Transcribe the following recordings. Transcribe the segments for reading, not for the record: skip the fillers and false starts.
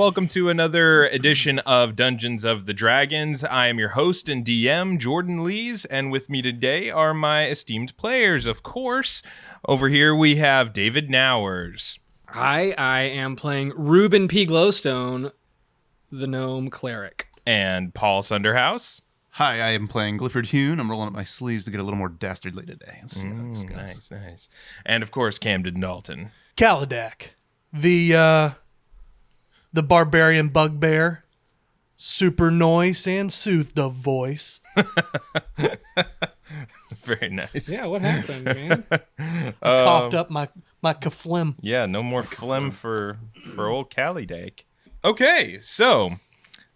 welcome to another edition of Dungeons of the Dragons. I am your host and DM, Jourdan Lees, and with me today are my esteemed players, of course. Over here we have David Nowers. Hi, I am playing Ruben P. Glowstone, the gnome cleric. And Paul Sunderhaus. Hi, I am playing Glyphord Hune. I'm rolling up my sleeves to get a little more dastardly today. Let's see how this goes. Nice. And of course, Camden Dalton. Khalladak, the barbarian bugbear, super noise and soothe the voice. Very nice. Yeah, what happened, man? I coughed up my kaflim. Yeah, no more phlegm for old Khalladak. Okay, so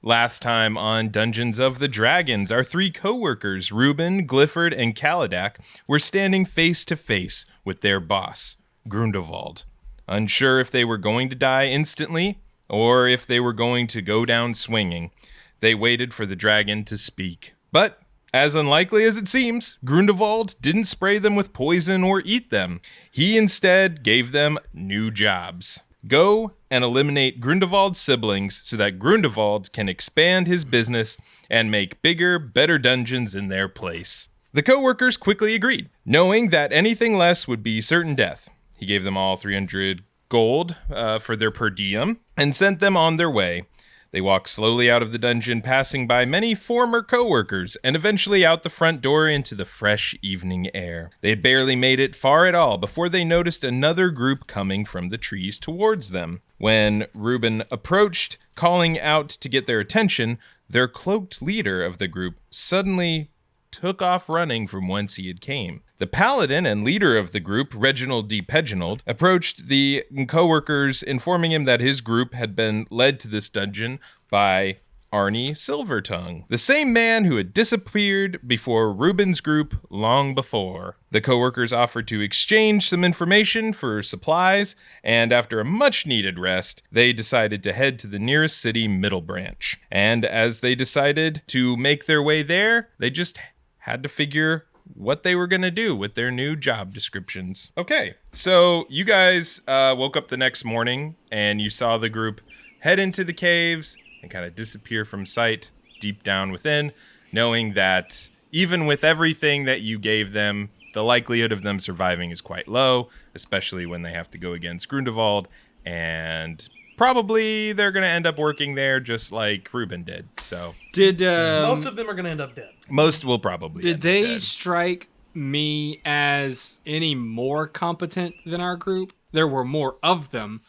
last time on Dungeons of the Dragons, our three co-workers, Ruben, Glyphord, and Khalladak, were standing face to face with their boss, Gundevald. Unsure if they were going to die instantly or if they were going to go down swinging, they waited for the dragon to speak. But as unlikely as it seems, Gundevald didn't spray them with poison or eat them. He instead gave them new jobs. Go and eliminate Gundevald's siblings so that Gundevald can expand his business and make bigger, better dungeons in their place. The co-workers quickly agreed, knowing that anything less would be certain death. He gave them all 300 gold for their per diem and sent them on their way. They walked slowly out of the dungeon, passing by many former co-workers, and eventually out the front door into the fresh evening air. They had barely made it far at all before they noticed another group coming from the trees towards them. When Ruben approached, calling out to get their attention, their cloaked leader of the group suddenly took off running from whence he had came. The paladin and leader of the group, Reginald D. Peginald, approached the co-workers, informing him that his group had been led to this dungeon by Arnie Silvertongue, the same man who had disappeared before Ruben's group long before. The co-workers offered to exchange some information for supplies, and after a much-needed rest, they decided to head to the nearest city, Middle Branch. And as they decided to make their way there, they just had to figure what they were going to do with their new job descriptions. Okay, so you guys woke up the next morning and you saw the group head into the caves and kind of disappear from sight deep down within, knowing that even with everything that you gave them, the likelihood of them surviving is quite low, especially when they have to go against Gundevald, and probably they're going to end up working there just like Ruben did. So Most of them are going to end up dead. Most will probably Did end up they dead. strike me as any more competent than our group? There were more of them,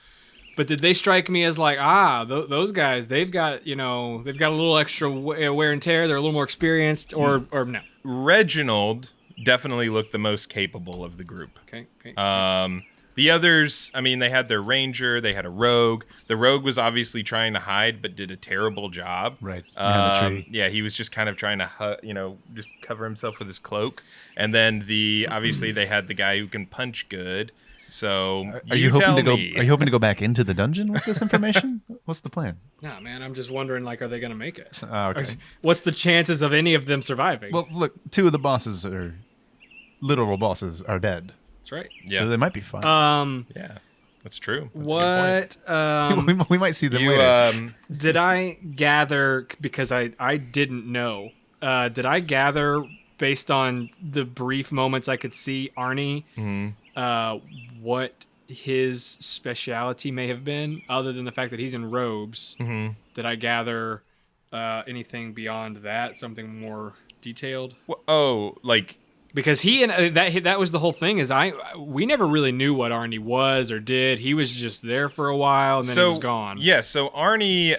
but did they strike me as like, those guys, they've got a little extra wear and tear, they're a little more experienced, or no? Reginald definitely looked the most capable of the group. Okay. The others, I mean, they had their ranger, they had a rogue. The rogue was obviously trying to hide, but did a terrible job. Right, behind the tree. Yeah, he was just kind of trying to, just cover himself with his cloak. And then obviously they had the guy who can punch good. So Are you hoping to go back into the dungeon with this information? What's the plan? Nah, man, I'm just wondering, like, are they going to make it? Okay. What's the chances of any of them surviving? Well, look, two of the bosses literal bosses are dead. That's right. Yeah. So they might be fine. Yeah, that's true. That's What? a good point. We might see them later. Did I gather, because I didn't know, did I gather based on the brief moments I could see Arnie, what his speciality may have been, other than the fact that he's in robes? Mm-hmm. Did I gather anything beyond that, something more detailed? Because he and that was the whole thing, is we never really knew what Arnie was or did. He was just there for a while and then he was gone. Yeah, so Arnie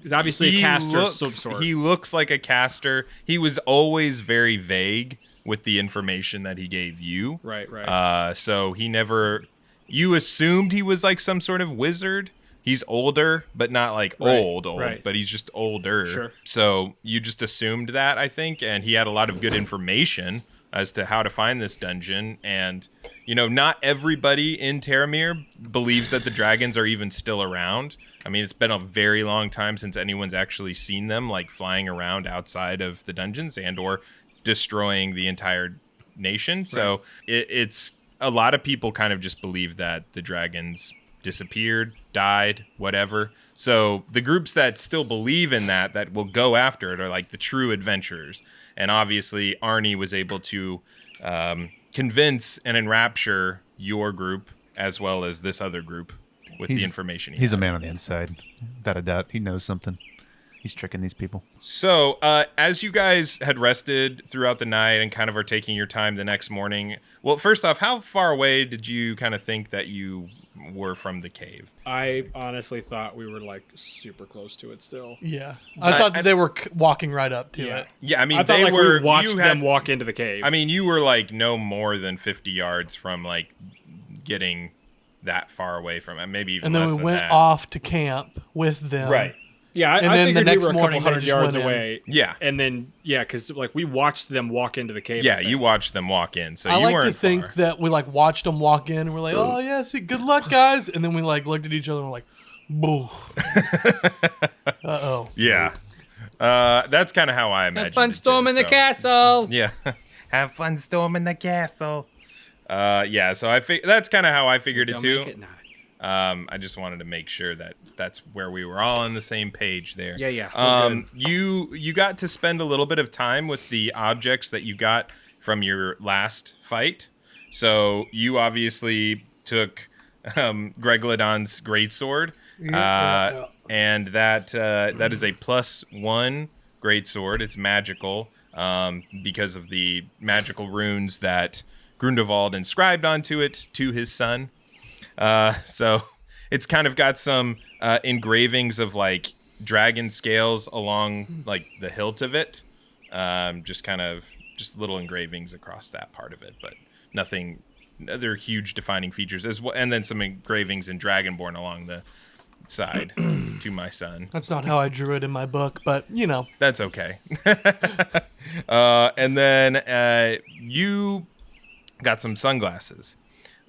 is obviously a caster of some sort. He looks like a caster. He was always very vague with the information that he gave you. Right. So he never, you assumed he was like some sort of wizard. He's older, but not like old, right. but he's just older. Sure. So you just assumed that, I think, and he had a lot of good information as to how to find this dungeon. And, not everybody in Terramere believes that the dragons are even still around. I mean, it's been a very long time since anyone's actually seen them, like, flying around outside of the dungeons and or destroying the entire nation. Right. So it's a lot of people kind of just believe that the dragons disappeared died, whatever. So the groups that still believe in that will go after it are like the true adventurers. And obviously Arnie was able to convince and enrapture your group as well as this other group with the information He's had. a man on the inside. Without a doubt. He knows something. He's tricking these people. So, as you guys had rested throughout the night and kind of are taking your time the next morning, well, first off, how far away did you kind of think that you were from the cave? I honestly thought we were like super close to it still. Yeah. I thought that they were walking right up to it. Yeah, I mean, I thought they like were. we watched you them had, walk into the cave. I mean, you were like no more than 50 yards from like getting that far away from it, maybe even And then less we than went that. off to camp with them. Right. yeah, and I then the figured we next were a morning couple they hundred just yards went in. away. Yeah. And then, because like we watched them walk into the cave. Yeah, I think. you watched them walk in, so I you like weren't to think far. that we like watched them walk in and we're like, oh yeah, see, good luck, guys. And then we like looked at each other and we're like, boo. Uh-oh. Yeah. That's kind of how I imagined Have fun it, too, storming the so- castle. Yeah. Have fun storming the castle. Yeah, so that's kind of how I figured it Don't too. make it not. I just wanted to make sure that that's where we were all on the same page there. Yeah, we're good. You got to spend a little bit of time with the objects that you got from your last fight. So you obviously took Greglodon's greatsword, and that is a +1 greatsword. It's magical because of the magical runes that Grundevald inscribed onto it to his son. So it's kind of got some engravings of like dragon scales along like the hilt of it. Just little engravings across that part of it, but nothing other huge defining features as well. And then some engravings in Dragonborn along the side to my son. That's not how I drew it in my book, but you know. That's okay. And then you got some sunglasses.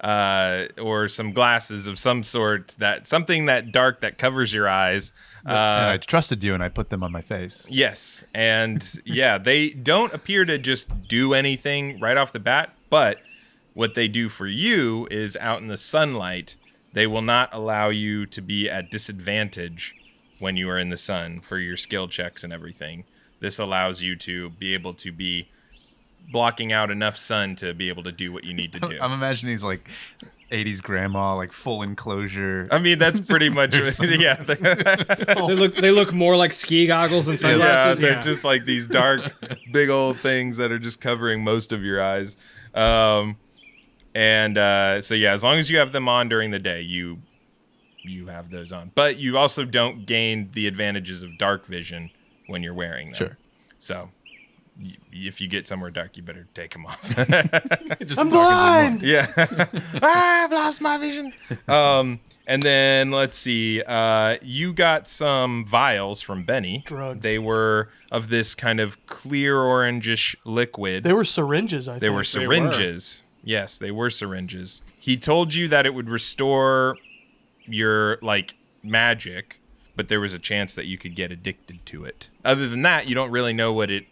Or some glasses of some sort, something that dark that covers your eyes. And I trusted you and I put them on my face. Yes. And yeah, they don't appear to just do anything right off the bat, but what they do for you is out in the sunlight, they will not allow you to be at disadvantage when you are in the sun for your skill checks and everything. This allows you to be able to be blocking out enough sun to be able to do what you need to do. I'm imagining he's like 80s grandma, like full enclosure. I mean, that's pretty much yeah. They look more like ski goggles than Yeah, sunglasses. they're just like these dark, big old things that are just covering most of your eyes. So yeah, as long as you have them on during the day, you have those on. But you also don't gain the advantages of dark vision when you're wearing them. Sure. So if you get somewhere dark, you better take them off. Just I'm dark as blind. Yeah. I've lost my vision. And then let's see. You got some vials from Benny. Drugs. They were of this kind of clear orangish liquid. They were syringes, I think. They were syringes. Yes, they were syringes. He told you that it would restore your like magic, but there was a chance that you could get addicted to it. Other than that, you don't really know what it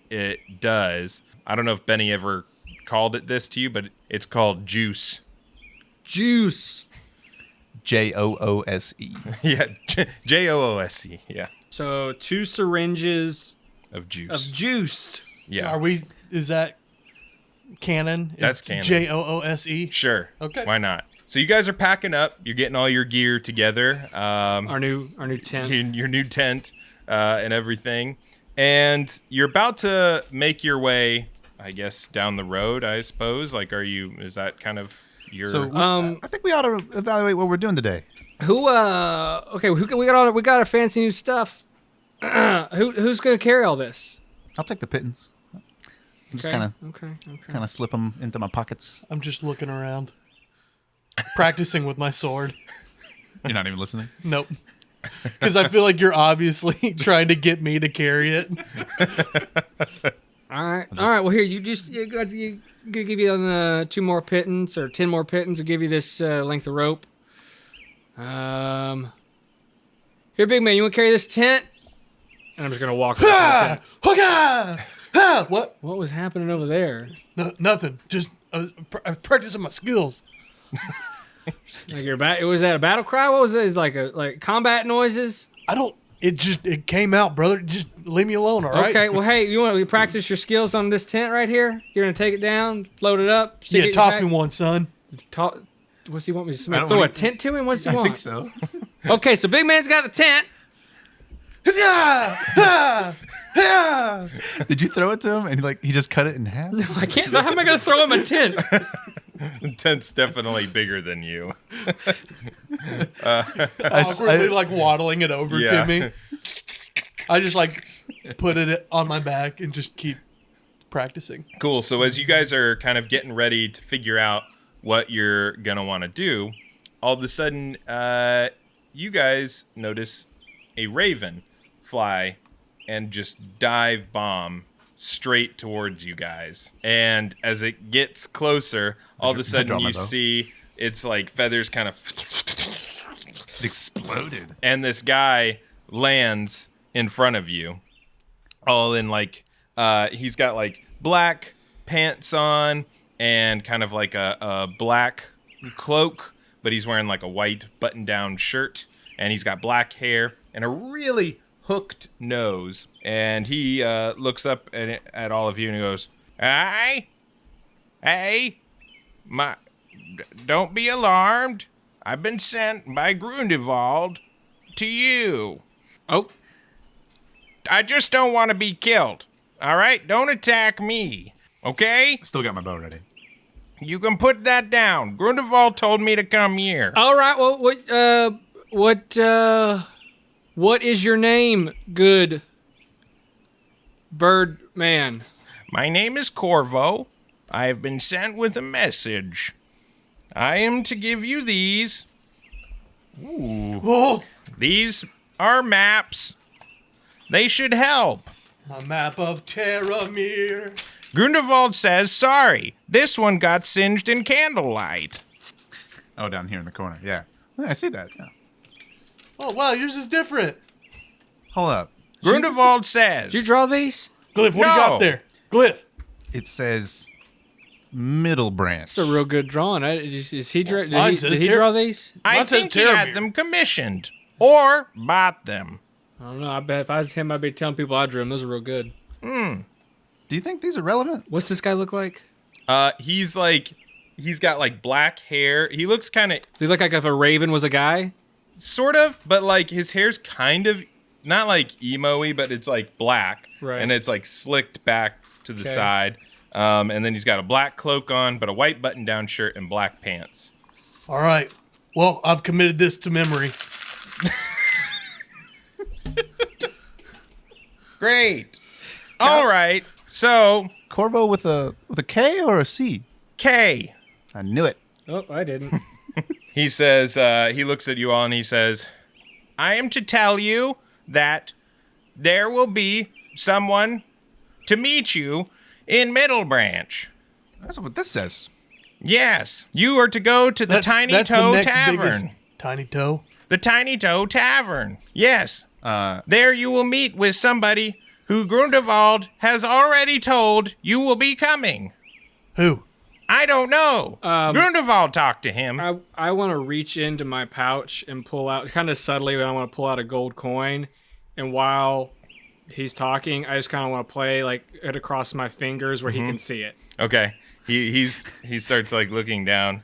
does. I don't know if Benny ever called it this to you, but it's called juice. juice. Joose. Yeah, Joose. Yeah, So 2 syringes of juice. of juice. Yeah, Is that canon? That's It's canon. Joose? sure. Okay. Why not? So you guys are packing up. You're getting all your gear together. Our new tent. your new tent and everything, and you're about to make your way, I guess, down the road. I suppose. Like, is that kind of your? So I think we ought to evaluate what we're doing today. Okay, we got our fancy new stuff. Who's gonna carry all this? I'll take the pittance. Just Okay. kind Okay. of slip them into my pockets. I'm just looking around. Practicing with my sword. You're not even listening. Nope. Because I feel like you're obviously trying to get me to carry it. All right. Well, here you gonna give you 2 more pittance or 10 more pittance to give you this length of rope. Here, big man, you want to carry this tent? And I'm just gonna walk. Ah! Hooga! Ah! What? What was happening over there? No, nothing. Just I was practicing my skills. Was that a battle cry? What was it? It's like combat noises. It came out, brother. Just leave me alone, all right? Okay, well, hey, you want to practice your skills on this tent right here? You're going to take it down, float it up? Yeah, toss me one, son. What's he want me to throw a tent to him? What's he want? I think so. Okay, so big man's got the tent. Did you throw it to him and he just cut it in half? No, I can't. How am I going to throw him a tent? The tent's definitely bigger than you. Awkwardly, waddling it over to me. I just put it on my back and just keep practicing. Cool. So as you guys are kind of getting ready to figure out what you're going to want to do, all of a sudden, you guys notice a raven fly and just dive bomb straight towards you guys. And as it gets closer, all of a sudden you see its feathers kind of It exploded. And this guy lands in front of you. All in he's got black pants on and kind of a black cloak, but he's wearing a white button-down shirt, and he's got black hair and a really hooked nose. And he looks up at all of you and he goes, Hey, don't be alarmed. I've been sent by Grundevald to you. Oh. I just don't want to be killed. All right? Don't attack me. Okay? Still got my bow ready. You can put that down. Grundevald told me to come here. All right. Well, what is your name, good bird man? My name is Corvo. I have been sent with a message. I am to give you these. Ooh. Oh, These are maps. They should help. a map of Terramere. Grundevald says sorry. This one got singed in candlelight. Oh, down here in the corner. Yeah. I see that. Yeah. Oh, wow, yours is different. Hold up. Grundevald says. Did you draw these? Glyph, what do you No. got there? Glyph. It says middle branch. It's a real good drawing. Did he Mine says draw these? I Mine says think he had Terramere. them commissioned or bought them. I don't know. I bet if I was him, I'd be telling people I drew them. Those are real good. Do you think these are relevant? What's this guy look like? He's got black hair. He looks kind of Does he look like if a raven was a guy? sort of, but his hair's kind of not emo-y, but it's black. Right. And it's slicked back to the side. And then he's got a black cloak on, but a white button-down shirt and black pants. All right. Well, I've committed this to memory. Great. All right. So, Corvo with a K or a C? K. I knew it. Oh, I didn't. He says, he looks at you all and he says, I am to tell you that there will be someone to meet you in Middle Branch. That's what this says. Yes, you are to go to the Tiny That's the Toe next Tavern. biggest- Tiny Toe? The Tiny Toe Tavern. Yes. Uh, There you will meet with somebody who Grundevald has already told you will be coming. Who? I don't know. Grundevald talked to him. I want to reach into my pouch and pull out, kind of subtly, but I want to pull out a gold coin. And while he's talking, I just kind of want to play it across my fingers where he can see it. Okay. He starts looking down.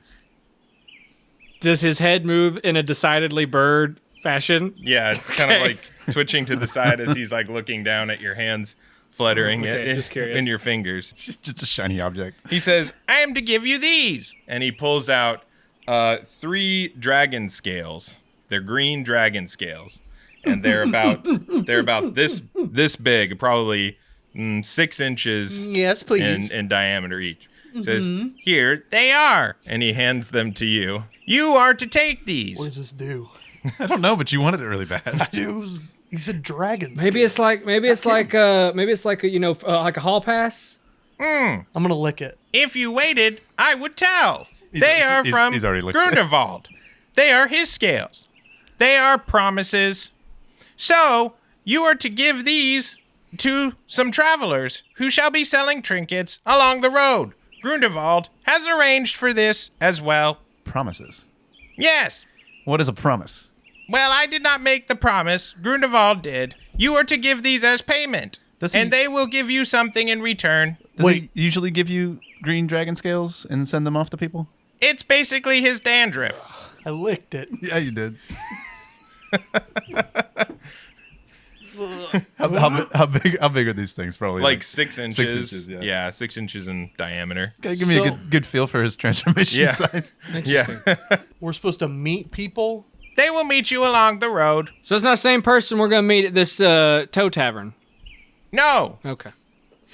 Does his head move in a decidedly bird fashion? Yeah, it's kind of twitching to the side as he's looking down at your hands, fluttering Okay, it just curious. in your fingers. just a shiny object. He says, I am to give you these. And he pulls out 3 dragon scales. They're green dragon scales. And they're about this big, probably 6 inches Yes, please. in diameter each. Says, here they are. And he hands them to you. You are to take What these. does this do? I don't know, but you wanted it really bad. He said dragons. Maybe it's like a hall pass. I'm gonna lick it. If you waited, I would tell. They are from he's already looked at it. Grundevald. They are his scales. They are promises. So, you are to give these to some travelers who shall be selling trinkets along the road. Grundevald has arranged for this as well. Promises. Yes. What is a promise? Well, I did not make the promise. Grunewald did. You are to give these as payment. And they will give you something in return. Does he usually give you green dragon scales and send them off to people? It's basically his dandruff. I licked it. Yeah, you did. how big are these things? Probably like 6 inches. 6 inches, yeah, 6 inches in diameter. Gotta give me a good feel for his transformation size. Yeah. We're supposed to meet people. They will meet you along the road. So it's not the same person we're going to meet at this tow tavern? No. Okay.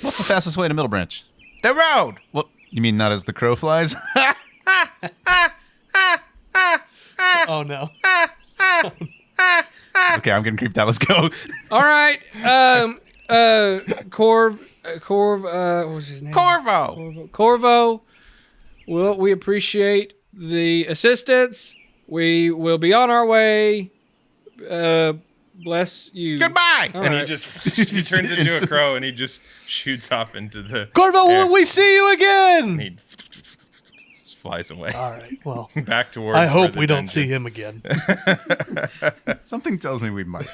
What's the fastest way to Middle Branch? The road. What? You mean not as the crow flies? Oh, no. Okay, I'm getting creeped out. Let's go. All right. What was his name? Corvo. Well, we appreciate the assistance. We will be on our way. Bless you. Goodbye. All and right. he turns into a crow and he just shoots off into the Corvo, air. will we see you And again? he just flies away. All right, well, Back towards. I hope where the we don't dungeon- see him again. Something tells me we might.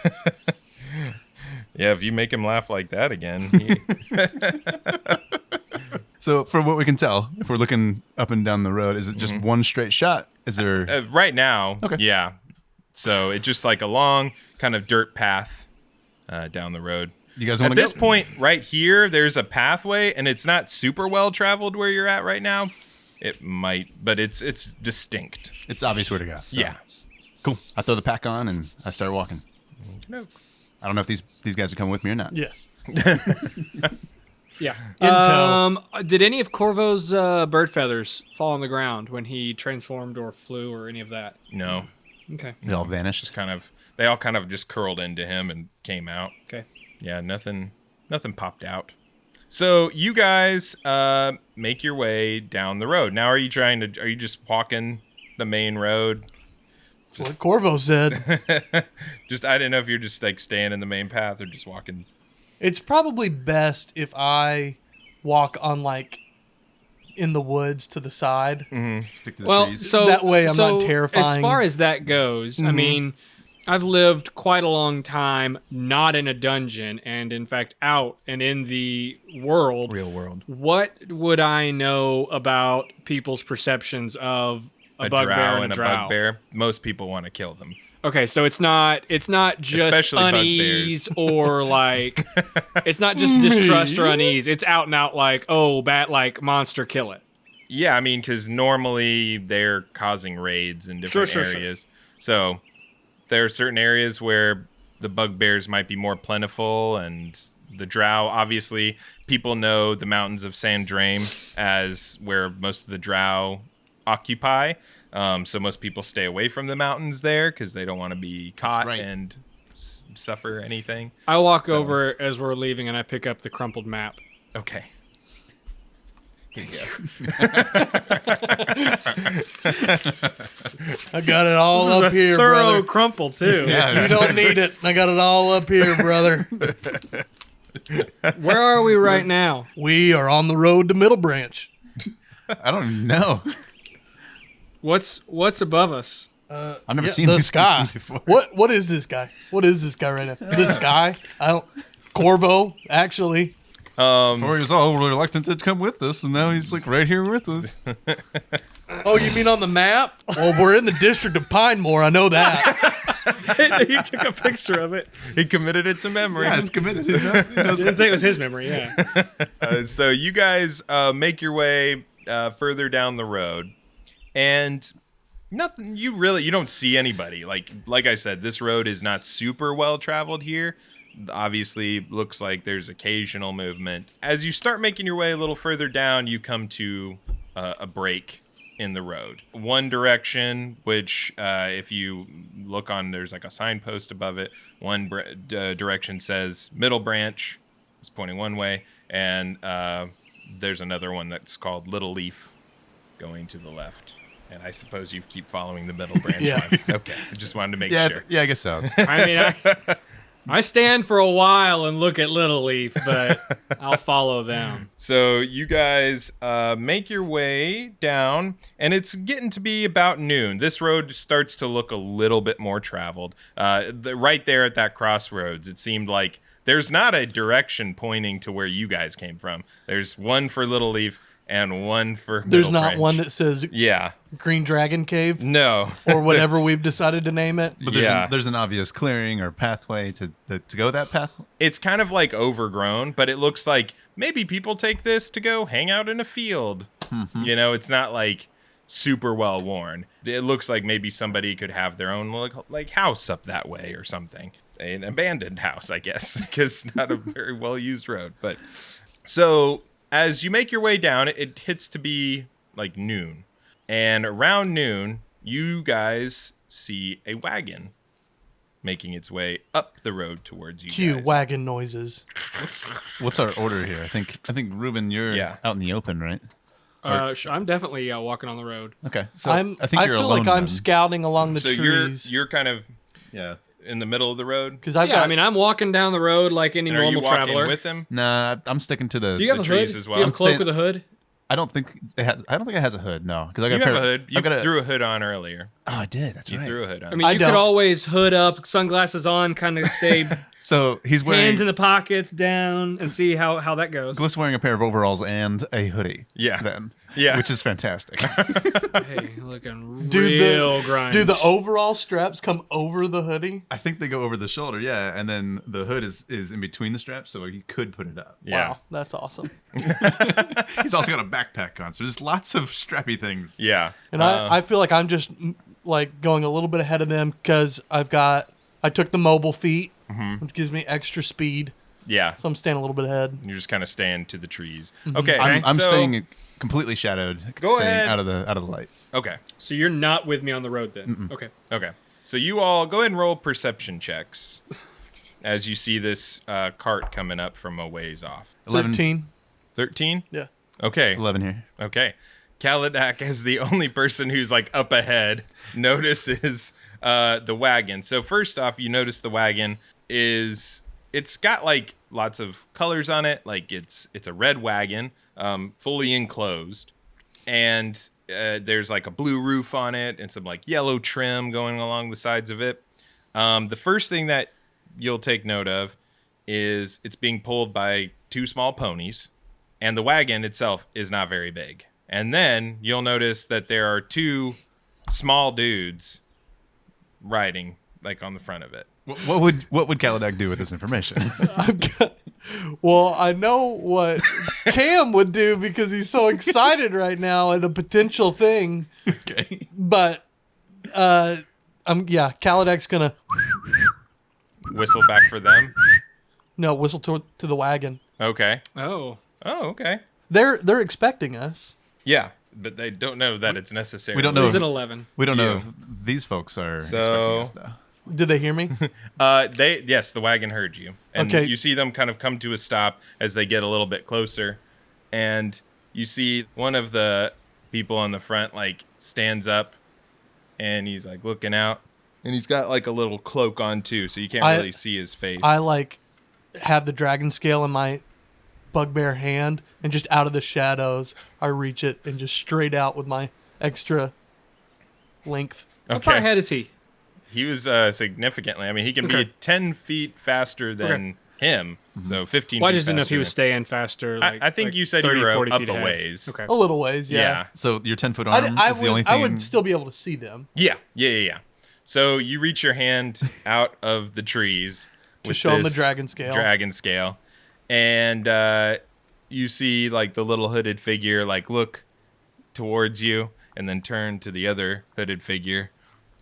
Yeah, if you make him laugh like that again. So, from what we can tell, if we're looking up and down the road, is it just one straight shot? Is there? Right now, Okay. yeah. So it's just like a long kind of dirt path down the road. You guys At want to go? this point, right here, there's a pathway, and it's not super well traveled where you're at right now. It might, but it's distinct. It's obvious where to go. So. Yeah. Cool. I throw the pack on and I start walking. No. I don't know if these guys are coming with me or not. Yes. Yeah. Intel. Did any of Corvo's bird feathers fall on the ground when he transformed or flew or any of that? No. Okay. They all vanished. They all kind of just curled into him and came out. Okay. Yeah, nothing popped out. So you guys make your way down the road. Now, are you just walking the main road? That's what Corvo said. I didn't know if you're just like staying in the main path or just walking. It's probably best if I walk on in the woods to the side. Stick to the Well, trees. so That way I'm so not terrifying. As far as that goes, I mean, I've lived quite a long time not in a dungeon and in fact out and in the world. Real world. What would I know about people's perceptions of a bugbear drow and a a drow? bugbear. Most people want to kill them. Okay, so it's not just Especially unease or it's not just distrust or unease. It's out and out bad monster kill it. Yeah, I mean, because normally they're causing raids in different Sure. areas. So there are certain areas where the bugbears might be more plentiful, and the drow, obviously, people know the mountains of Sandrame as where most of the drow occupy. So most people stay away from the mountains there because they don't want to be caught right. and suffer anything. I walk over as we're leaving and I pick up the crumpled map. Okay. Here you go. I got it all This is up a here, thorough brother. crumple too. You don't need it. I got it all up here, brother. Where are we right now? We are on the road to Middle Branch. I don't even know. What's above us? I've never seen the these sky. things before. What is this guy? What is this guy right now? The sky? Corvo, actually. Before he was all reluctant to come with us, and now he's right here with us. Oh, you mean on the map? Well, we're in the district of Pinemore. I know that. He took a picture of it. He committed it to memory. Yeah, it's committed. He knows Didn't say it was his memory. Yeah. So you guys make your way further down the road, and nothing. You don't see anybody. Like I said, this road is not super well traveled here. Obviously, looks like there's occasional movement. As you start making your way a little further down, you come to a break in the road. One direction, which if you look on, there's a signpost above it. One direction says Middle Branch. It's pointing one way, and there's another one that's called Little Leaf, going to the left. And I suppose you keep following the Middle Branch Yeah. one. Okay, I just wanted to make sure. Yeah, I guess so. I mean, I stand for a while and look at Little Leaf, but I'll follow them. So you guys make your way down, and it's getting to be about noon. This road starts to look a little bit more traveled. Right there at that crossroads, it seemed like there's not a direction pointing to where you guys came from. There's one for Little Leaf and one for There's Middle not Branch. one that says Yeah. Green Dragon Cave No. or whatever we've decided to name it. But Yeah. there's an obvious clearing or pathway to go that path. It's kind of like overgrown, but it looks like maybe people take this to go hang out in a field. You know, it's not like super well worn. It looks like maybe somebody could have their own like house up that way or something. An abandoned house, I guess, because not a very well used road. But so as you make your way down, it hits to be like noon. And around noon, you guys see a wagon making its way up the road towards you Cue guys. wagon noises. What's our order here? I think Ruben, you're Yeah. out in the open, right? I'm definitely walking on the road. Okay. So I think you're feel alone. like I'm then. scouting along the So trees. you're kind of Yeah. in the middle of the road. Because I've Yeah, got. I mean, I'm walking down the road like any And are you normal walking traveler. with him? Nah, I'm sticking to the. Do you have the a trees hood? as Do well? you have a I'm cloak staying- with a hood? I don't think it has. I don't think it has a hood. No, because I got You a pair have a of- hood. You I've got a, threw a hood on earlier. Oh, I did. That's You right. threw a hood on. I mean, I you don't. could always hood up, sunglasses on, kind of stay So he's wearing. hands in the pockets, down, and see how that goes. Glyph's wearing a pair of overalls and a hoodie. Yeah. Then. Yeah. Which is fantastic. Hey, looking do real the grunge. do the overall straps come over the hoodie? I think they go over the shoulder, yeah, and then the hood is in between the straps, so you could put it up. Yeah. Wow, that's awesome. He's also got a backpack on, so there's lots of strappy things. Yeah. And I feel like I'm just like going a little bit ahead of them because I took the mobile feet, which gives me extra speed, Yeah. so I'm staying a little bit ahead. You're just kind of staying to the trees. Okay. I'm so- staying completely shadowed, Go staying ahead. out of the light. Okay. So you're not with me on the road then? Okay. Okay. So you all go ahead and roll perception checks as you see this cart coming up from a ways off. 13. 13? Yeah. Okay. 11 here. Okay. Khalladak, as the only person who's like up ahead, notices the wagon. So first off, you notice the wagon it's got like lots of colors on it. Like it's a red wagon, fully enclosed, and there's like a blue roof on it and some like yellow trim going along the sides of it. The first thing that you'll take note of is it's being pulled by two small ponies, and the wagon itself is not very big. And then you'll notice that there are two small dudes riding like on the front of it. What would Khalladak do with this information? Well, I know what Cam would do because he's so excited right now at a potential thing. Okay. But Khalladak's gonna Whistle back for them. whistle to the wagon. Okay. Oh. Oh, okay. They're expecting us. Yeah, but they don't know that it's necessary. We don't know Is if- it 11? We don't know You. if these folks are So- expecting us, though. Did they hear me? Yes, the wagon heard you. And Okay. you see them kind of come to a stop as they get a little bit closer. And you see one of the people on the front like stands up and he's like looking out. And he's got like a little cloak on too, so you can't really see his face. I like have the dragon scale in my bugbear hand, and just out of the shadows, I reach it and just straight out with my extra length. How far Okay. ahead is he? He was significantly. I mean, he can Okay. be 10 feet faster than him. So 15 Well, I feet just didn't know if he faster. was staying faster. Like, I think like you said 30, you were 40 up feet a ahead. ways. Okay. A little ways, Yeah. yeah. So your 10-foot arm I is the only would, thing. I would still be able to see them Yeah. So you reach your hand out of the trees to show them the dragon scale. And you see like the little hooded figure like look towards you and then turn to the other hooded figure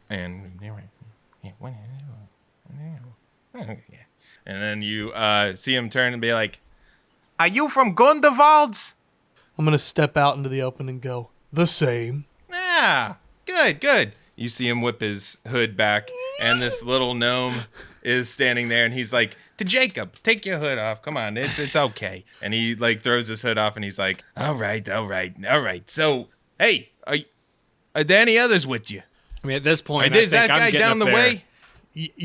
and then you see him turn and be like, "Are you from Gundewald's?" I'm gonna step out into the open and go the same. Ah, good. You see him whip his hood back, and this little gnome is standing there, and he's like, "To Jacob, take your hood off. Come on, it's okay." And he like throws his hood off, and he's like, "All right. So, hey, are there any others with you? I mean, at this point, Is I that think I'm guy getting down up the there. way?"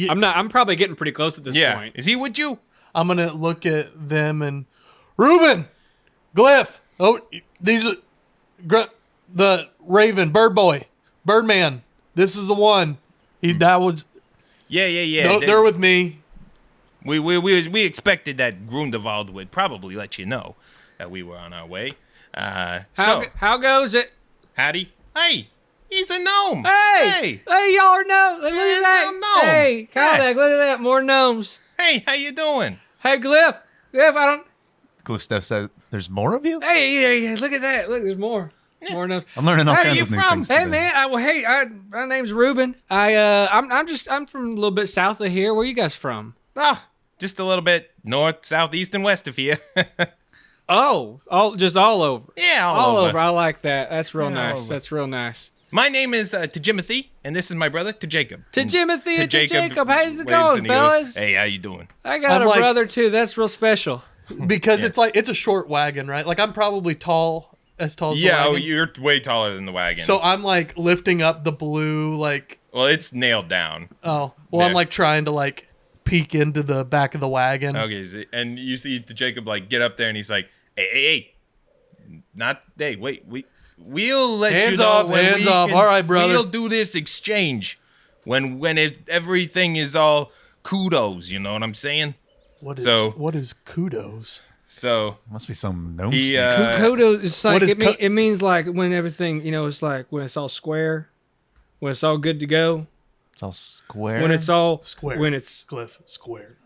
I'm probably getting pretty close at this point. Is he with you? I'm gonna look at them and Ruben, Glyph. Oh, these are the Raven, Bird Boy, Birdman. This is the one. That was. Yeah. They're with me. We expected that Grundevald would probably let you know that we were on our way. How goes it? Howdy. Hey, he's a gnome. Hey, y'all are gnomes. Look at that. Gnome. Hey, Khalladak, look at that. More gnomes. Hey, how you doing? Hey, Glyph. Glyph, I don't. Glyph Steph said, "There's more of you." Hey, look at that. Look, there's more. More gnomes. I'm learning all Where kinds you of new from? things. Hey today. man, my name's Ruben. I'm from a little bit south of here. Where you guys from? Oh, just a little bit north, south, east, and west of here. Oh, all over. Yeah, All over. I like that. That's real Yeah, all nice. over. That's real nice. My name is Tajimothy, and this is my brother, Jacob. Timothy and Jacob. How's it waves going, and he goes, fellas? Hey, how you doing? I got I'm a like- brother too. That's real special. Because it's a short wagon, right? Like I'm probably as tall as the Yeah, wagon. you're way taller than the wagon. So I'm like lifting up the blue, like well, it's nailed down. I'm Yeah. like trying to like peek into the back of the wagon. Okay, and you see Jacob like get up there, and he's like, hey, we'll let Hands you know off, when hands we off. can- All right, brother. We'll do this exchange when everything is all kudos. You know what I'm saying? What So- is kudos? So Must be some gnome he speak. Kodo, it's like What is it means like when everything, it's like when it's all square, when it's all good to go, It's all square. when it's all Square. when it's. Glyph squared.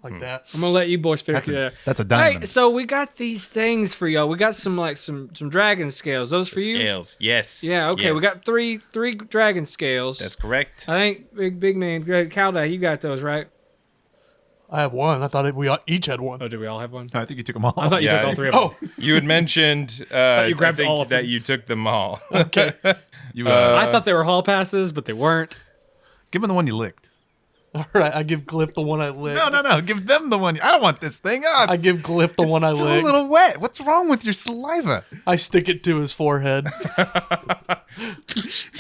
Like that. I'm gonna let you boys figure it out. that's a diamond. Hey, so we got these things for y'all. We got some dragon scales. Those for you? scales, yes. Yeah. Okay. yes. We got three dragon scales. That's correct. I think big man, Khalladak, you got those right? I have one. I thought we each had one. Oh, did we all have one? I think you took them all. I thought you Yeah, took all three of them. Oh, You had mentioned you I grabbed think all of that them. you took them all. you I thought they were hall passes, but they weren't. give them the one you licked. all right. I give Glyph the one I licked. No. Give them the one. I don't want this thing. Oh, I give Glyph the one I it's a licked. little wet. What's wrong with your saliva? I stick it to his forehead.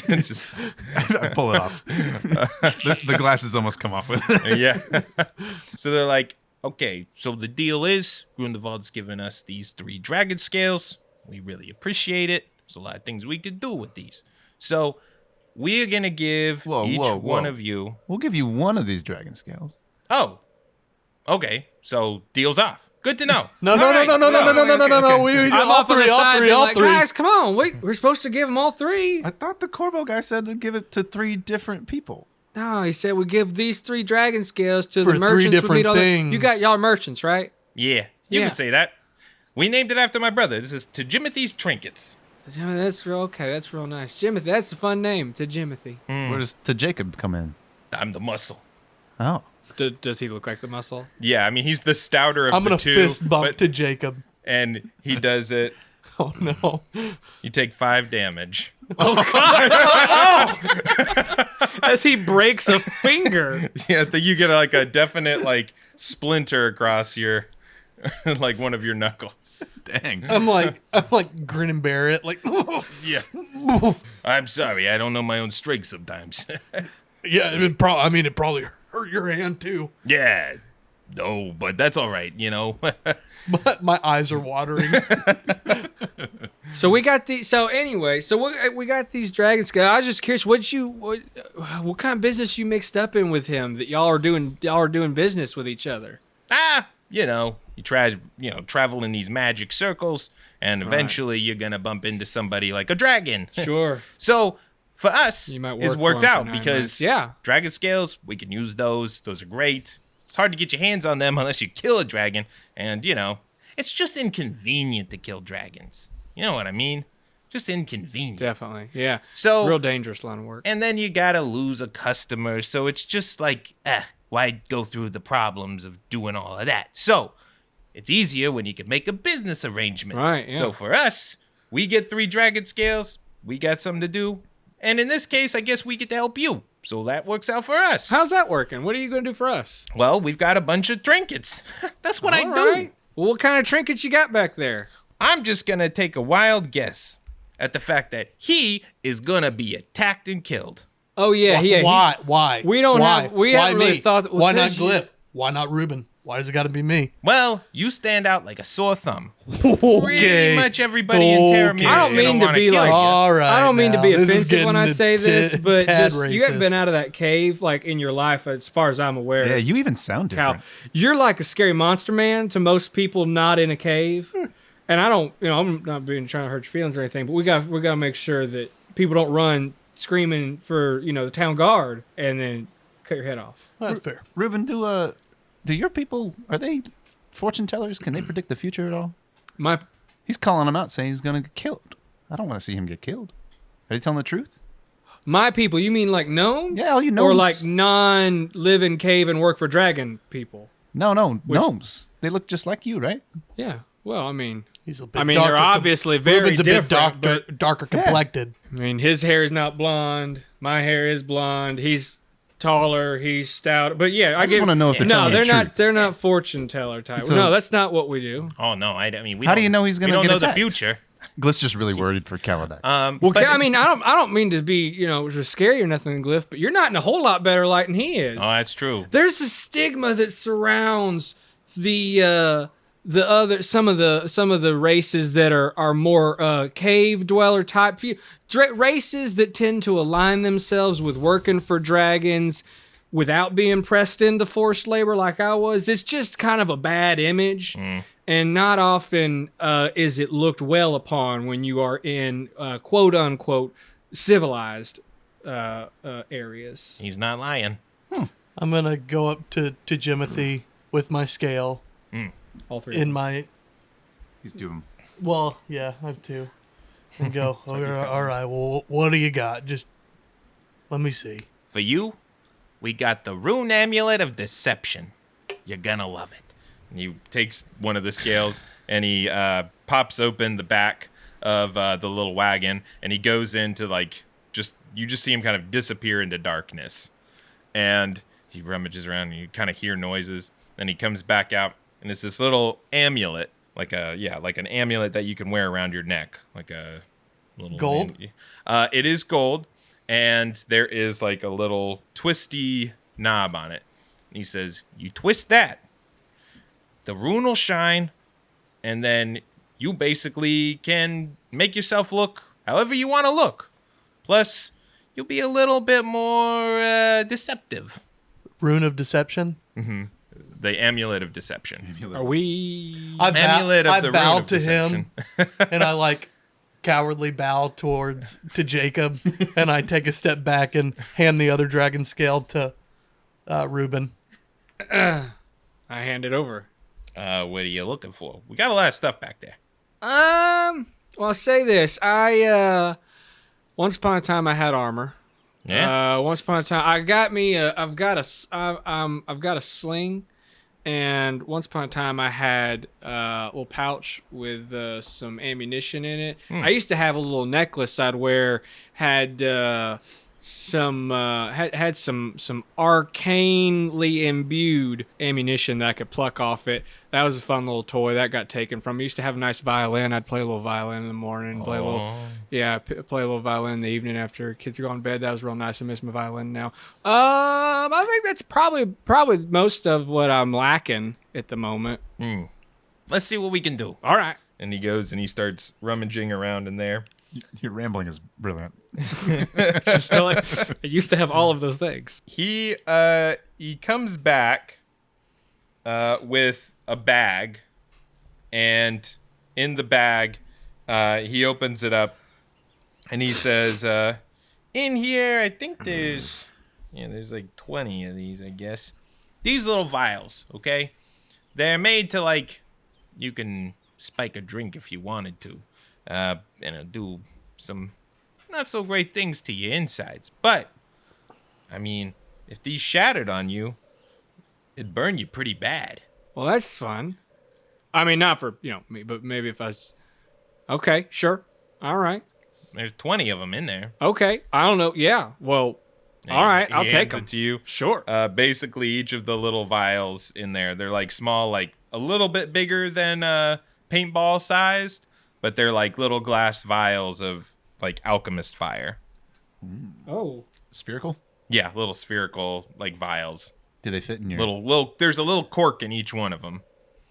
Just, I pull it off. the glasses almost come off with it. yeah. So they're like, okay, so the deal is Grundevald's given us these 3 dragon scales. We really appreciate it. There's a lot of things we could do with these. So we are going to give each one of you. We'll give you one of these dragon scales. Oh, okay. So deal's off. Good to know. No. Okay. I'm off on the side being all like, three. guys, come on. We're supposed to give them all 3. I thought the Corvo guy said to give it to 3 different people. No, he said we give these 3 dragon scales to For the 3 merchants. different we meet all the- things. You got y'all merchants, right? Yeah, you Yeah. can say that. We named it after my brother. This is Tajimothy's Trinkets. That's real okay. That's real nice. Jimothy, that's a fun name. To Jimothy. Where does to Jacob come in? I'm the muscle. Oh. Does he look like the muscle? Yeah, I mean, he's the stouter of I'm the gonna two. fist bump but- to Jacob. and he does it. Oh no! You take 5 damage. As he breaks a finger. Yeah, I think you get like a definite like splinter across your, like one of your knuckles. Dang. I'm like grin and bear it. Like Yeah. I'm sorry, I don't know my own strength sometimes. yeah, it probably hurt your hand too. Yeah. No, but that's all right, you know. But my eyes are watering. So we got these. So anyway, we got these dragon scales. I was just curious, what kind of business you mixed up in with him that y'all are doing business with each other? You travel in these magic circles, and eventually you're gonna bump into somebody like a dragon. Sure. So for us, You might it work works for him out for 9 because months. Yeah. dragon scales, we can use those. Those are great. It's hard to get your hands on them unless you kill a dragon, and it's just inconvenient to kill dragons. You know what I mean? Just inconvenient. Definitely. Yeah. So Real dangerous line of work. and then you gotta lose a customer, so it's just like, why go through the problems of doing all of that? So it's easier when you can make a business arrangement. Right, yeah. So for us, we get 3 dragon scales. We got something to do, and in this case, I guess we get to help you. So that works out for us. How's that working? What are you going to do for us? Well, we've got a bunch of trinkets. That's what I All do. right. Well, what kind of trinkets you got back there? I'm just gonna take a wild guess at the fact that he is gonna be attacked and killed. Oh yeah, Why? Why? We don't Why? have. We Why haven't really me? thought. Why not because you- Glyph? Why not Ruben? Why does it got to be me? Well, you stand out like a sore thumb. Okay. Pretty much everybody in Terramere I don't is gonna mean to wanna be kill like- you. All right. I don't mean to now, be this is offensive when I getting say this, but tad just you haven't been racist. out of that cave like in your life, as far as I'm aware. Yeah, you even sound Khal, different. you're like a scary monster man to most people not in a cave. And I don't, I'm not trying to hurt your feelings or anything, but we got to make sure that people don't run screaming for the town guard and then cut your head off. That's fair. Ruben, do your people, are they fortune tellers? Can they predict the future at all? He's calling him out, saying he's going to get killed. I don't want to see him get killed. Are they telling the truth? My people, you mean like gnomes? Yeah, all you Or gnomes. like non-live in cave and work for dragon people? No, gnomes. They look just like you, right? Yeah. Well, I mean, He's a bit they're darker obviously very Ruben's a bit different. darker complected. I mean, his hair is not blonde. My hair is blonde. He's taller. He's stout. But yeah, I just get. wanna know if they're no, telling they're the not. truth. They're not fortune teller type. So- No, that's not what we do. Oh no, I mean, we How do don't- you know he's gonna We don't get know attacked? the future. Glyph's just really worried for Khalladak. Well, But- I mean, I don't mean to be just scary or nothing, Glyph, but you're not in a whole lot better light than he is. Oh, that's true. There's a stigma that surrounds the other some of the races that are more cave dweller type races that tend to align themselves with working for dragons without being pressed into forced labor like I was. It's just kind of a bad image, and not often is it looked well upon when you are in quote unquote civilized areas. He's not lying. I'm gonna go up to Jimothy with my scale All three. in my. He's doing. Well, yeah, I have two. And go. All right. Well, what do you got? Just let me see. For you, we got the rune amulet of deception. You're gonna love it. And he takes one of the scales and he pops open the back of the little wagon, and he goes into you just see him kind of disappear into darkness, and he rummages around and you kind of hear noises. Then he comes back out, and it's this little amulet, like an amulet that you can wear around your neck, like a little Gold? It is gold, and there is like a little twisty knob on it. And he says, "You twist that, the rune will shine, and then you basically can make yourself look however you want to look. Plus, you'll be a little bit more deceptive." Rune of Deception. The amulet of deception. Are we? I Amulet of the rune bow of to him, and I cowardly bow to Jacob, and I take a step back and hand the other dragon scale to Ruben. I hand it over. What are you looking for? We got a lot of stuff back there. Well, I'll say this. Once upon a time I had armor. Yeah. Once upon a time I've got a sling, and once upon a time I had a little pouch with some ammunition in it. I used to have a little necklace I'd wear had some arcanely imbued ammunition that I could pluck off it. That was a fun little toy that got taken from me. I used to have a nice violin. I'd play a little violin in the morning, play a little violin in the evening after kids are going to bed. That was real nice. I miss my violin now. I think that's probably most of what I'm lacking at the moment. Let's see what we can do. All right. And he goes and he starts rummaging around in there. Your rambling is brilliant. Just I used to have all of those things. He comes back with a bag, and in the bag he opens it up and he says, in here I think there's like 20 of these, I guess. These little vials, okay? They're made to you can spike a drink if you wanted to. And it'll do some not so great things to your insides. But, I mean, if these shattered on you, it'd burn you pretty bad. Well, that's fun. I mean, not for, me, but maybe if I was... Okay, sure. All right. There's 20 of them in there. Okay. I don't know. Yeah. Well, all right. I'll take hands them. it to you. Sure. Basically, each of the little vials in there, they're small, a little bit bigger than paintball sized, but they're little glass vials of alchemist fire. Oh. Spherical? Yeah, little spherical like vials. Do they fit in your Little. There's a little cork in each one of them.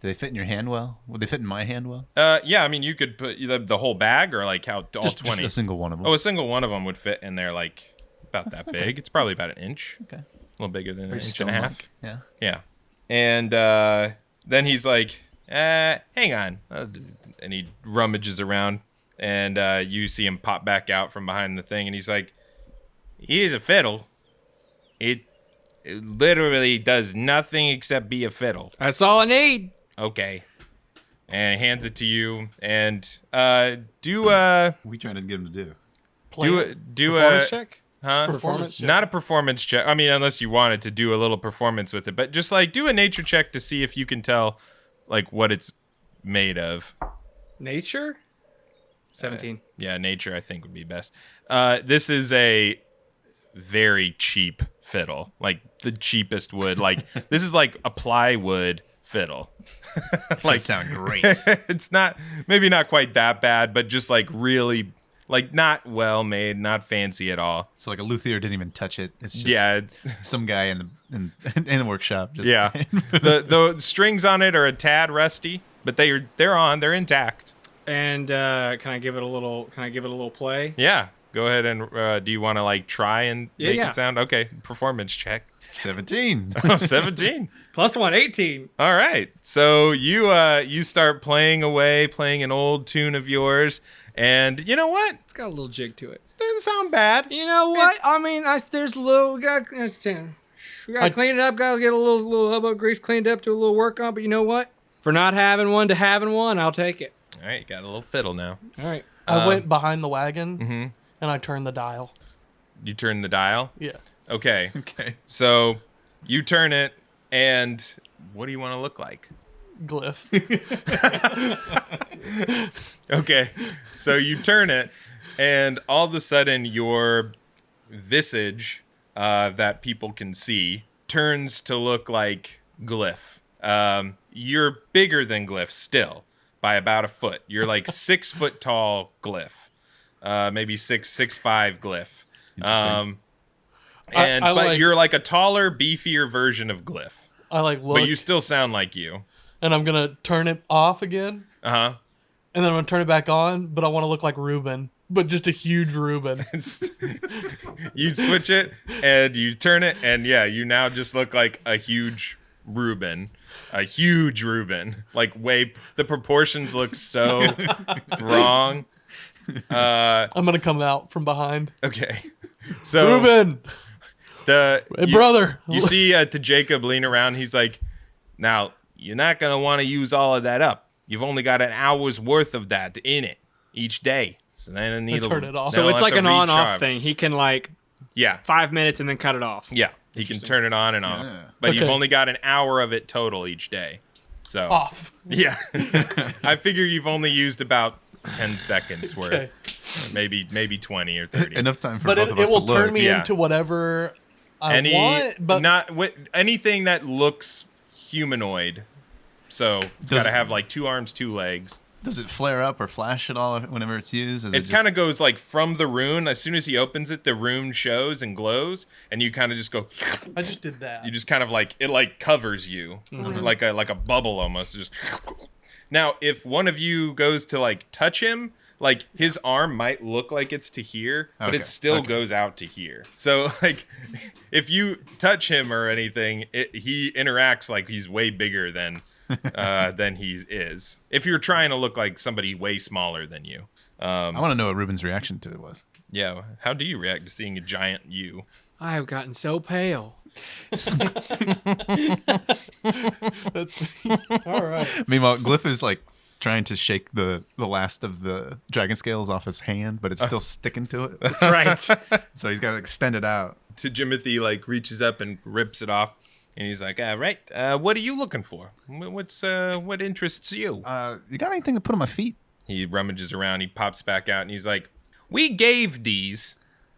Do they fit in your hand well? Would they fit in my hand well? Yeah. I mean, you could put the whole bag or like how all 20. Just a single one of them. Oh, a single one of them would fit in there like about that big. It's probably about an inch. Okay. A little bigger than an Very inch and a half. stone-like. Yeah. Yeah. And then he's like, hang on. And he rummages around, and you see him pop back out from behind the thing, and he's like, here's a fiddle. It literally does nothing except be a fiddle. That's all I need. Okay. And he hands it to you, and do We trying to get him to do. Performance check? Huh? Performance check. Not a performance check. I mean, unless you wanted to do a little performance with it, but just like do a nature check to see if you can tell like what it's made of. Nature? 17. Yeah, nature I think would be best. This is a very cheap fiddle, like the cheapest wood. Like this is like a plywood fiddle. Like sound great. It's maybe not quite that bad, but just like really like not well made, not fancy at all. So like a luthier didn't even touch it. It's just It's some guy in the workshop. Just yeah. The strings on it are a tad rusty, but they're intact. And can I give it a little play? Yeah. Go ahead and do you want to like try and make Yeah. it sound okay? Performance check. 17. Oh, 17. +1, 18. All right. So you start playing away, playing an old tune of yours, and you know what? It's got a little jig to it. Doesn't sound bad. You know what? I mean, there's a little. We gotta clean it up. Gotta get a little elbow grease cleaned up, to a little work on. But you know what? For not having one to having one, I'll take it. All right, you got a little fiddle now. All right. I went behind the wagon and I turned the dial. You turn the dial. Yeah. Okay. Okay. So you turn it, and what do you want to look like? Glyph. Okay. So you turn it, and all of a sudden your visage that people can see turns to look like Glyph. You're bigger than Glyph still by about a foot. You're like 6 foot tall Glyph. Maybe 6'5" Glyph. But you're like a taller, beefier version of Glyph. I like look, But you still sound like you. and I'm gonna turn it off again, Uh-huh. and then I'm gonna turn it back on. But I want to look like Ruben, but just a huge Ruben. You switch it and you turn it, and yeah, you now just look like a huge Ruben. A huge Ruben. Like the proportions look so wrong. I'm gonna come out from behind. Okay. So Ruben, hey, brother. You see to Jacob lean around, he's like, now you're not gonna want to use all of that up. You've only got an hour's worth of that in it each day. So then I need turn it off. So it's like an on-off thing. He can like Yeah. 5 minutes and then cut it off. Yeah. He can turn it on and off. Yeah. But you've Okay. only got an hour of it total each day. So Off. Yeah. I figure you've only used about 10 seconds worth. Okay. Maybe 20 or 30. Enough time for But both it of us will to look. turn me Yeah. into whatever I want. But anything that looks humanoid. So it's Does got to it- have like 2 arms, 2 legs. Does it flare up or flash at all whenever it's used? It kind of goes like from the rune. As soon as he opens it, the rune shows and glows, and you kind of just go. I just did that. You just kind of like it like covers you like a bubble almost. Just now, if one of you goes to like touch him, like his arm might look like it's to here, but Okay, it still okay. goes out to here. So like, if you touch him or anything, he interacts like he's way bigger than he is. If you're trying to look like somebody way smaller than you. I want to know what Ruben's reaction to it was. Yeah. How do you react to seeing a giant you? I have gotten so pale. That's all right. Meanwhile, Glyph is like trying to shake the last of the dragon scales off his hand, but it's still sticking to it. That's right. So he's got to extend it out. To Jimothy, like reaches up and rips it off, and he's like, "Right, what are you looking for? What interests you?" You got anything to put on my feet? He rummages around. He pops back out, and he's like, "We gave these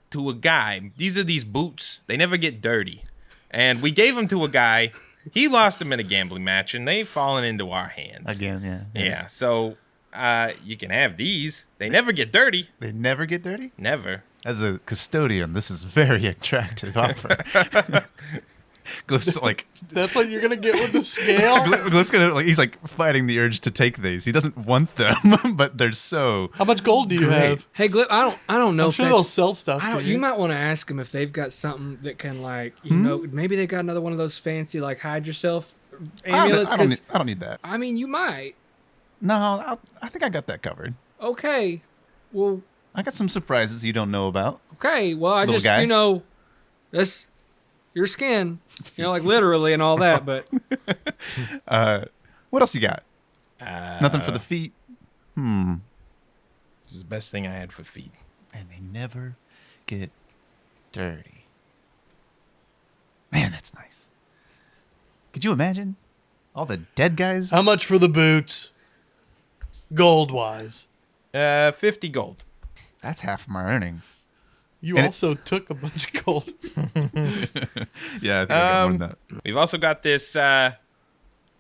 to a guy. These are these boots. They never get dirty, and we gave them to a guy. He lost them in a gambling match, and they've fallen into our hands Again, yeah. Yeah. So You can have these. They never get dirty. They never get dirty? Never. As a custodian, this is very attractive offer. Glyph's like... That's what you're going to get with the scale? Glyph's gonna, like, he's like fighting the urge to take these. He doesn't want them, but they're so... How much gold do you have? Hey, Glyph, I don't know I'm if sure they'll sell stuff to you might want to ask them if they've got something that can, like, you know, maybe they got another one of those fancy, like, hide yourself amulets. I don't need that. I mean, you might. No, I think I got that covered. Okay. Well... I got some surprises you don't know about. Okay, well, I Little just, guy. you know, that's your skin, you know, like literally and all that, but. What else you got? Nothing for the feet? This is the best thing I had for feet. And they never get dirty. Man, that's nice. Could you imagine? All the dead guys? How much for the boots? Gold-wise. 50 gold. That's half of my earnings. You And also took a bunch of gold. Yeah, I think I got more than that. We've also got this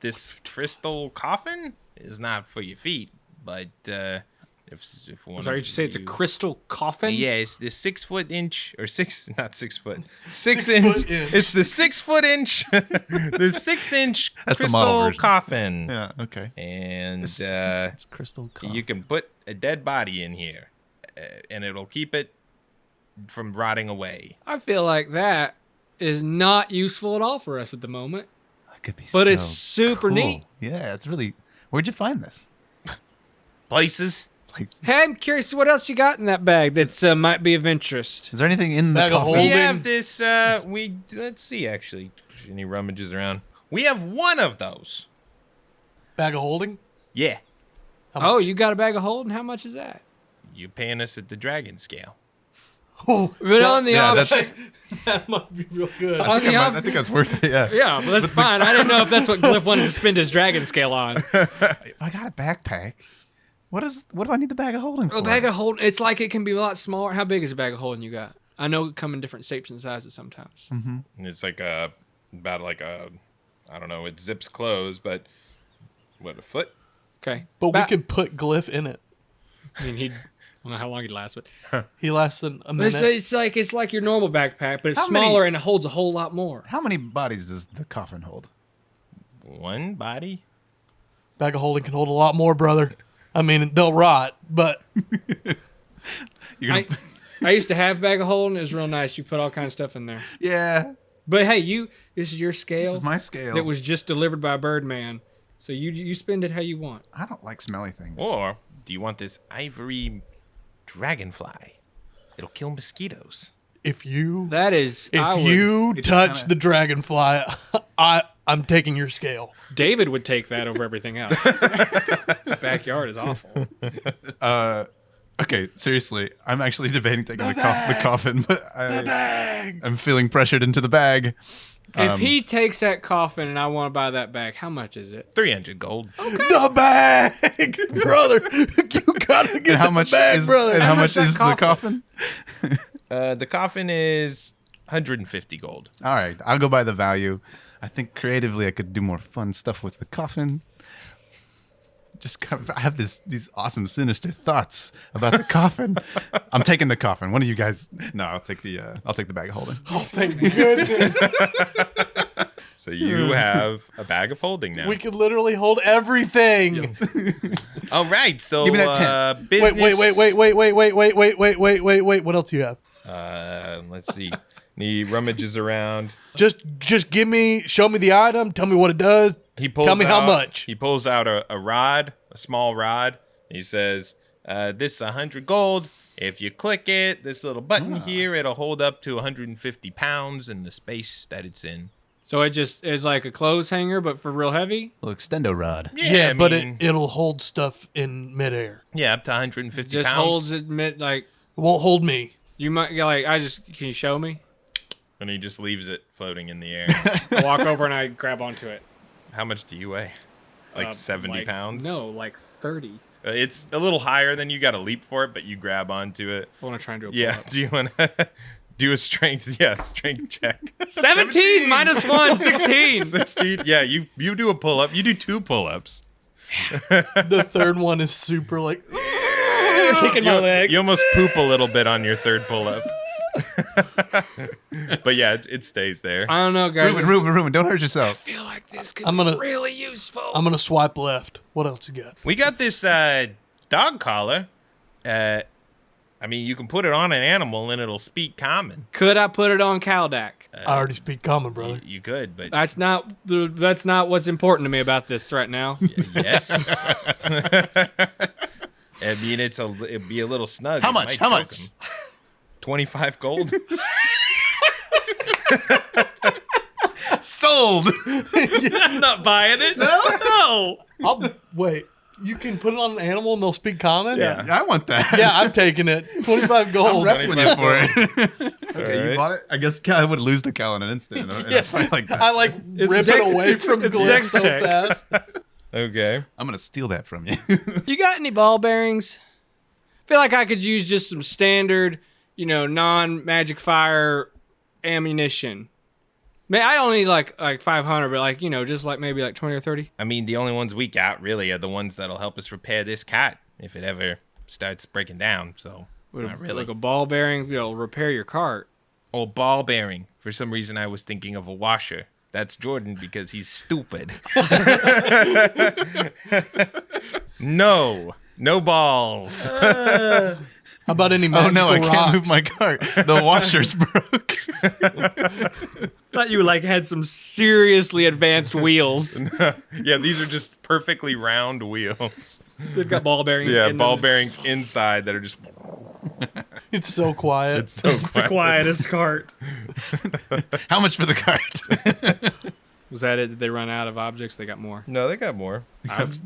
this crystal coffin. It's not for your feet, but if one. I'm sorry, did you say it's a crystal coffin? Yeah, it's the 6 foot inch or not 6 foot, 6 inch. foot inch. It's the 6 foot inch, the 6 inch That's the model crystal version. coffin. Yeah, okay. And It's crystal coffin. you can put a dead body in here, and it'll keep it from rotting away. I feel like that is not useful at all for us at the moment. That could be But so it's super cool. neat. Yeah, it's really... Where'd you find this? Places. Hey, I'm curious what else you got in that bag that might be of interest. Is there anything in the Bag of coffin? We holding. have this. Let's see. Actually, any rummages around? We have one of those. Bag of holding? Yeah, Oh, you got a bag of holding? How much is that? you paying us at the dragon scale. Oh, But on the Yeah, off, that's... that might be real good. on the off, I think that's worth it, yeah. yeah, but that's fine. I didn't know if that's what Glyph wanted to spend his dragon scale on. If I got a backpack, what do I need the bag of holding for? A bag of holding, it's like it can be a lot smaller. How big is a bag of holding you got? I know it come in different shapes and sizes sometimes. And it's like about like a, I don't know. It zips closed, but what, a foot? Okay. But we could put Glyph in it. I mean, I don't know how long he'd last, but He lasted a But minute. it's like your normal backpack, but it's How many- smaller and it holds a whole lot more. How many bodies does the coffin hold? One body? Bag of holding can hold a lot more, brother. I mean, they'll rot, but You're gonna... I used to have a bag of holding. It was real nice. You put all kinds of stuff in there. Yeah, But hey, this is your this scale is my scale. that was just delivered by Birdman. So you spend it how you want. I don't like smelly things. Or do you want this ivory dragonfly? It'll kill mosquitoes. if you That is, I would- you It just touch kinda- the dragonfly, I'm taking your scale. David would take that over everything else. Backyard is awful. Okay, seriously, I'm actually debating taking the coffin, but I'm feeling pressured into the bag. If he takes that coffin and I want to buy that bag, how much is it? 300 gold. The bag, brother. You gotta get And how the much bag, is brother. and how much that is the coffin? The coffin is 150 gold. All right, I'll go by the value. I think creatively I could do more fun stuff with the coffin. Just kind of, I have these awesome sinister thoughts about the coffin. I'm taking the coffin. One of you guys? No, I'll take the bag of holding. Oh, thank goodness. So you have a bag of holding now. We could literally hold everything. All right. So Give me that 10. business. Wait. What else do you have? Let's see. He rummages around. Just show me the item. Tell me what it does. He pulls Tell me how out- much. He pulls out a rod, a small rod. He says, "This is 100 gold. If you click it, this little button here, it'll hold up to 150 pounds in the space that it's in." So it just is like a clothes hanger, but for real heavy. Little extendo rod. Yeah, I but mean, it'll hold stuff in midair. yeah, up to 150 Just pounds. holds it like It won't hold me. you might can you show me? And he just leaves it floating in the air. I walk over and I grab onto it. How much do you weigh? Like 70 pounds? No, like 30. It's a little higher than you got to leap for it, but you grab onto it. I want to try and do a Yeah. pull-up. Do you want to do a strength check? 17 minus 1, 16. 16. Yeah, you do a pull-up. You do 2 pull-ups. The third one is super like. Kicking my leg. You almost poop a little bit on your third pull-up. But yeah, it stays there. I don't know, guys. Ruben, don't hurt yourself. I feel like this could I'm gonna- be really useful. I'm gonna swipe left. What else you got? We got this dog collar. I mean, you can put it on an animal and it'll speak common. Could I put it on Khalladak? I already speak common, brother. You could, but That's not what's important to me about this right now. yes. I mean, it'd be a little snug. How It much? might How choke much? him. 25 gold. Sold. I'm not buying it. No. Wait. You can put it on an animal and they'll speak common? Yeah. I want that. Yeah, I'm taking it. 25 I'm gold. wrestling you for it. Okay, Alright. you bought it? I guess I would lose to Khal in an instant. In a fight like that. I like It's rip dex- it away from it's Glyph dex so check. fast. Okay. I'm going to steal that from you. You got any ball bearings? I feel like I could use just some standard, non-magic fire ammunition. Man, I don't need like 500, but just like maybe like 20 or 30. I mean, the only ones we got really are the ones that'll help us repair this cat if it ever starts breaking down. So, not really. Like a ball bearing, repair your cart. Or ball bearing. For some reason, I was thinking of a washer. That's Jourdan because he's stupid. No balls. How about any Oh magical no, I can't rocks? move my cart. The washer's broke. Thought you had some seriously advanced wheels. Yeah, these are just perfectly round wheels. They've got ball bearings. Yeah, in ball them. bearings inside that are just It's so quiet. it's so The quiet. quietest cart. How much for the cart? Was that it? Did they run out of objects? They got more. No, they got more.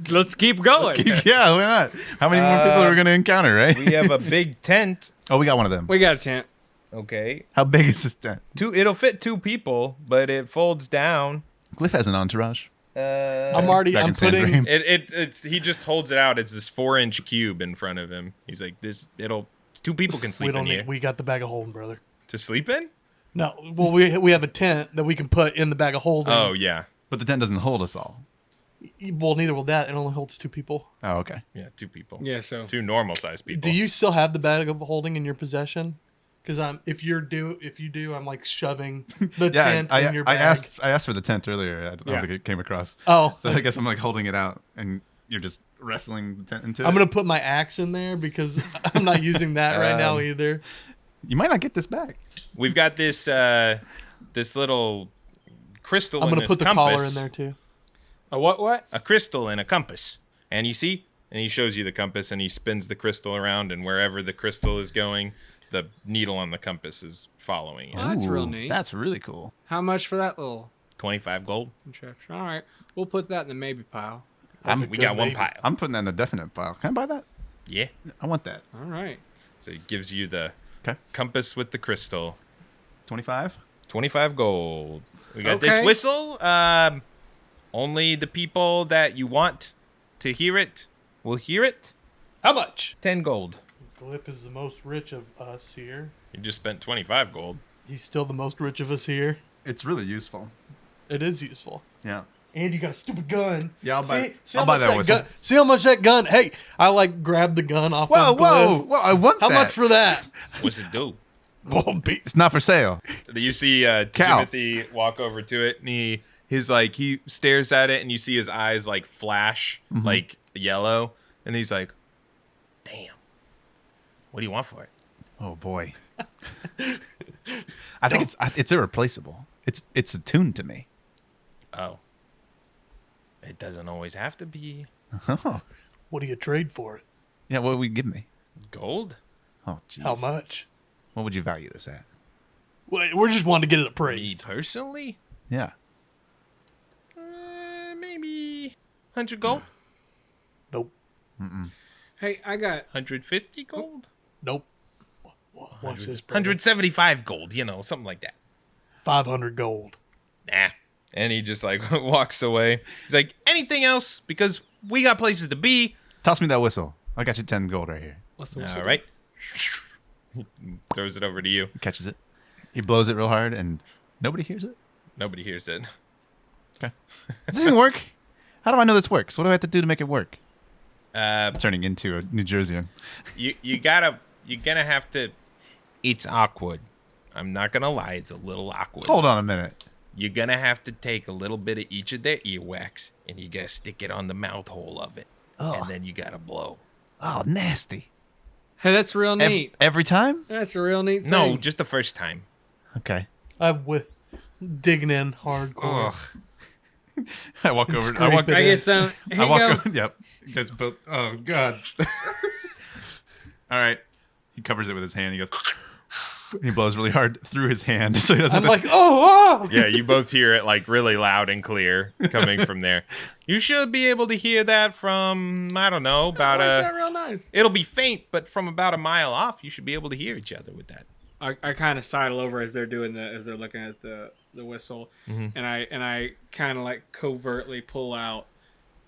Let's keep going. Yeah, why not? How many more people are we going to encounter, right? We have a big tent. Oh, we got one of them. We got a tent. Okay. How big is this tent? It'll fit 2 people, but it folds down. Glyph has an entourage. I'm already. Back I'm in San putting. Graham. It's he just holds it out. It's this 4-inch cube in front of him. He's like, 2 people can We sleep don't in here. need. We got the bag of holding, brother. To sleep in? No, well, we have a tent that we can put in the bag of holding. Oh yeah. But the tent doesn't hold us all. Well, neither will that. It only holds 2 people. Oh, okay. Yeah, 2 people. Yeah, so 2 normal sized people. Do you still have the bag of holding in your possession? Because if you do, I'm like shoving the Yeah, tent in your I bag. asked for the tent earlier. I don't Yeah. think it came across. Oh, So I guess I'm like holding it out, and you're just wrestling the tent into it. I'm gonna put my axe in there because I'm not using that right now either. You might not get this back. We've got this this little crystal I'm in gonna this put the compass. collar in there too. a what? A crystal and a compass. And you see? And he shows you the compass and he spins the crystal around, and wherever the crystal is going, the needle on the compass is following it. Oh, that's real Ooh, neat. That's really cool. How much for that little 25 gold. contraption? All right, we'll put that in the maybe pile. We got one pile. I'm putting that in the definite pile. Can I buy that? Yeah. I want that. All right. So it gives you the Okay. compass with the crystal. 25. 25 gold. We got Okay. this whistle. Only the people that you want to hear it will hear it. How much? 10 gold. Glyph is the most rich of us here. You just spent 25 gold. He's still the most rich of us here. It's really useful. It is useful. Yeah. And you got a stupid gun. Yeah, I'll buy- See I'll how buy much that whistle. gun. See how much that gun. Hey, I like grabbed the gun off Whoa, of whoa, Glyph. whoa! I want How that. much for that? What's it do? Well, it's not for sale. You see Khal. Timothy walk over to it, and he stares at it, and you see his eyes like flash like yellow, and he's like, "Damn, what do you want for it?" Oh boy. I think it's irreplaceable. It's attuned to me. Oh, it doesn't always have to be Oh. What do you trade for it? Yeah, what would you give me? gold. Oh, jeez. How much? What would you value this at? We're just wanting to get it Me appraised. personally, Yeah. maybe 100 gold, Nope. Hey, I got 150 gold, Nope. Watch this, brother. 175 gold. Something like that. 500 gold. Nah. And he just like walks away. He's like, anything else? Because we got places to be. Toss me that whistle. I got you 10 gold right here. what's the whistle All do? right. Throws it over to you. He catches it. He blows it real hard, and nobody hears it. Nobody hears it. Okay. This doesn't work. How do I know this works? What do I have to do to make it work? Uh, Turning into a New Jerseyan. you're gonna have to. It's awkward. I'm not gonna lie, it's a little awkward. Hold on a minute. You're gonna have to take a little bit of each of their earwax and you gotta stick it on the mouth hole of it, and then you gotta blow. Oh, nasty. Hey, that's real neat. Every time? That's a real neat thing. No, just the first time. Okay. I'm digging in hardcore. I walk over. Scrape it I in. get some. Here I you walk go. over. Yep. You guys both. Oh God. All right. He covers it with his hand. He goes. He blows really hard through his hand, so he doesn't. I'm like, oh! Yeah, you both hear it like really loud and clear coming from there. You should be able to hear that from, I don't know, about real nice. it'll be faint, but from about a mile off, you should be able to hear each other with that. I kind of sidle over as they're doing as they're looking at the whistle, and I kind of like covertly pull out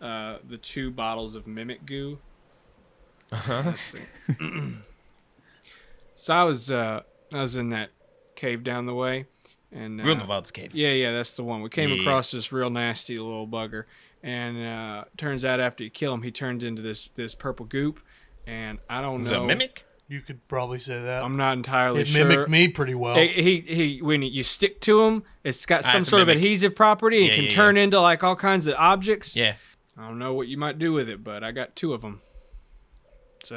the 2 bottles of mimic goo. Let's see. So I was in that cave down the way, and Grunewald's cave. yeah, that's the one. We came Yeah. across this real nasty little bugger, and turns out after you kill him, he turns into this purple goop, and I don't Is know. it a mimic? You could probably say that. I'm not entirely It sure. mimicked me pretty well. He when you stick to him, it's got some it's a sort of mimic. adhesive property. And Yeah, it can yeah, turn into like all kinds of objects. Yeah. I don't know what you might do with it, but I got 2 of them. It's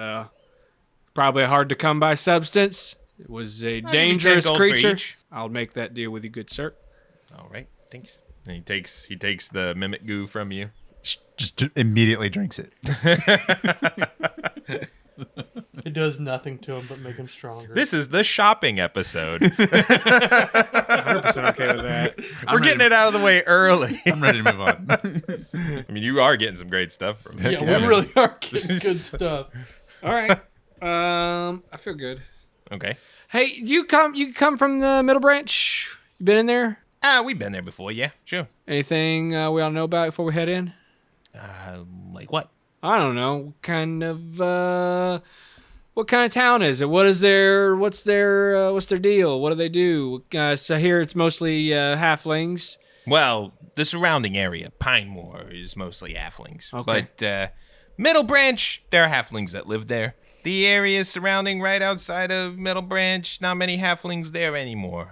probably a hard to come by substance. It was a I'll give you dangerous 10 gold for creature. each. I'll make that deal with you, good sir. All right, thanks. And he takes the mimic goo from you. just immediately drinks it. It does nothing to him but make him stronger. This is the shopping episode. 100% okay with that. We're getting it out of the way early. I'm ready to move on. I mean, you are getting some great stuff from it. yeah, we really are getting good stuff. All right. I feel good. Okay. Hey, you come from the Middle Branch? You been in there? We've been there before, yeah, sure. Anything we ought to know about before we head in? Like what? I don't know. What kind of town is it? What's their deal? What do they do? So here it's mostly halflings. Well, the surrounding area, Pinemore, is mostly halflings. Okay. But Middle Branch, there are halflings that live there. The area surrounding right outside of Middle Branch, not many halflings there anymore.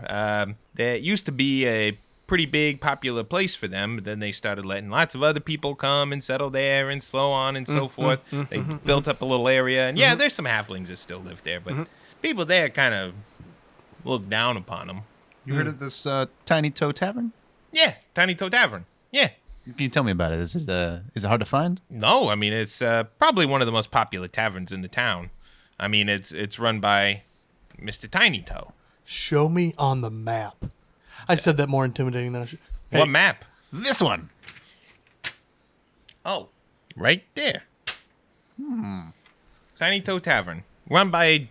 There used to be a pretty big, popular place for them, but then they started letting lots of other people come and settle there and so on and so forth. They built up a little area, and yeah, there's some halflings that still live there, but people there kind of look down upon them. You heard of this Tiny Toe Tavern? Yeah, Tiny Toe Tavern. Yeah. Can you tell me about it? Is it hard to find? No, I mean, it's probably one of the most popular taverns in the town. I mean, it's run by Mr. Tiny Toe. Show me on the map. I said that more intimidating than I should. Hey, What map? This one. Oh, right there. Tiny Toe Tavern, run by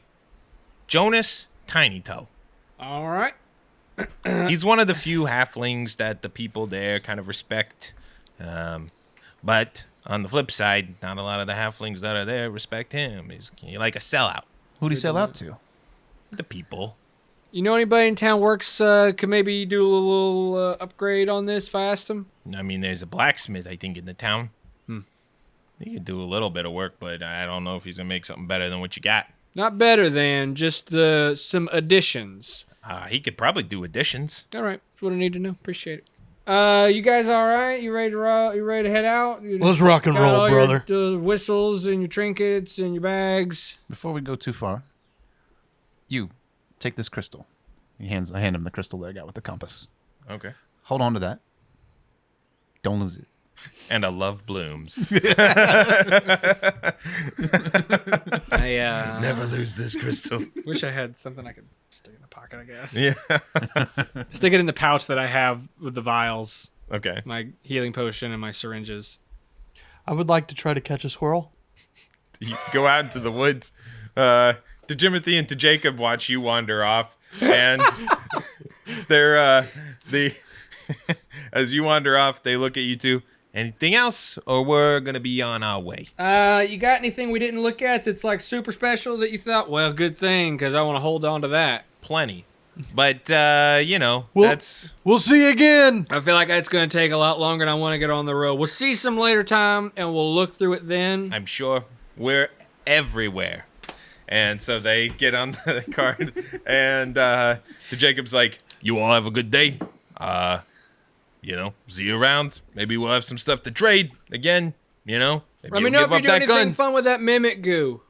Jonas Tiny Toe. All right. He's one of the few halflings that the people there kind of respect. But on the flip side, not a lot of the halflings that are there respect him. He's like a sellout. Who'd he sell out to? The people. You know anybody in town works could maybe do a little upgrade on this if I asked him? I mean, there's a blacksmith, I think, in the town. He could do a little bit of work, but I don't know if he's going to make something better than what you got. Not better than just some additions. He could probably do additions. All right, that's what I need to know. Appreciate it. You guys all right? You ready to head out? Let's rock and Got roll, all brother. Your whistles and your trinkets and your bags. Before we go too far, you take this crystal. I hand him the crystal that I got with the compass. Okay. Hold on to that. Don't lose it. And a love blooms. I Never lose this crystal. wish I had something I could stick in the pocket, I guess. Yeah. Stick it in the pouch that I have with the vials, Okay. my healing potion, and my syringes. I would like to try to catch a squirrel. You go out into the woods. To Timothy and to Jacob, watch you wander off, and they're as you wander off, they look at you two. Anything else, or we're gonna be on our way? You got anything we didn't look at that's like super special that you thought, well, good thing, because I want to hold on to that. Plenty. But you know, Well- that's We'll see you again. I feel like that's going to take a lot longer than I want to get on the road. We'll see some later time, and we'll look through it then. I'm sure we're everywhere. And so they get on the card, and the Jacob's like, "You all have a good day. You know, see you around. Maybe we'll have some stuff to trade again. You know, maybe Let me you'll know give if you up do that anything gun." fun with that mimic goo.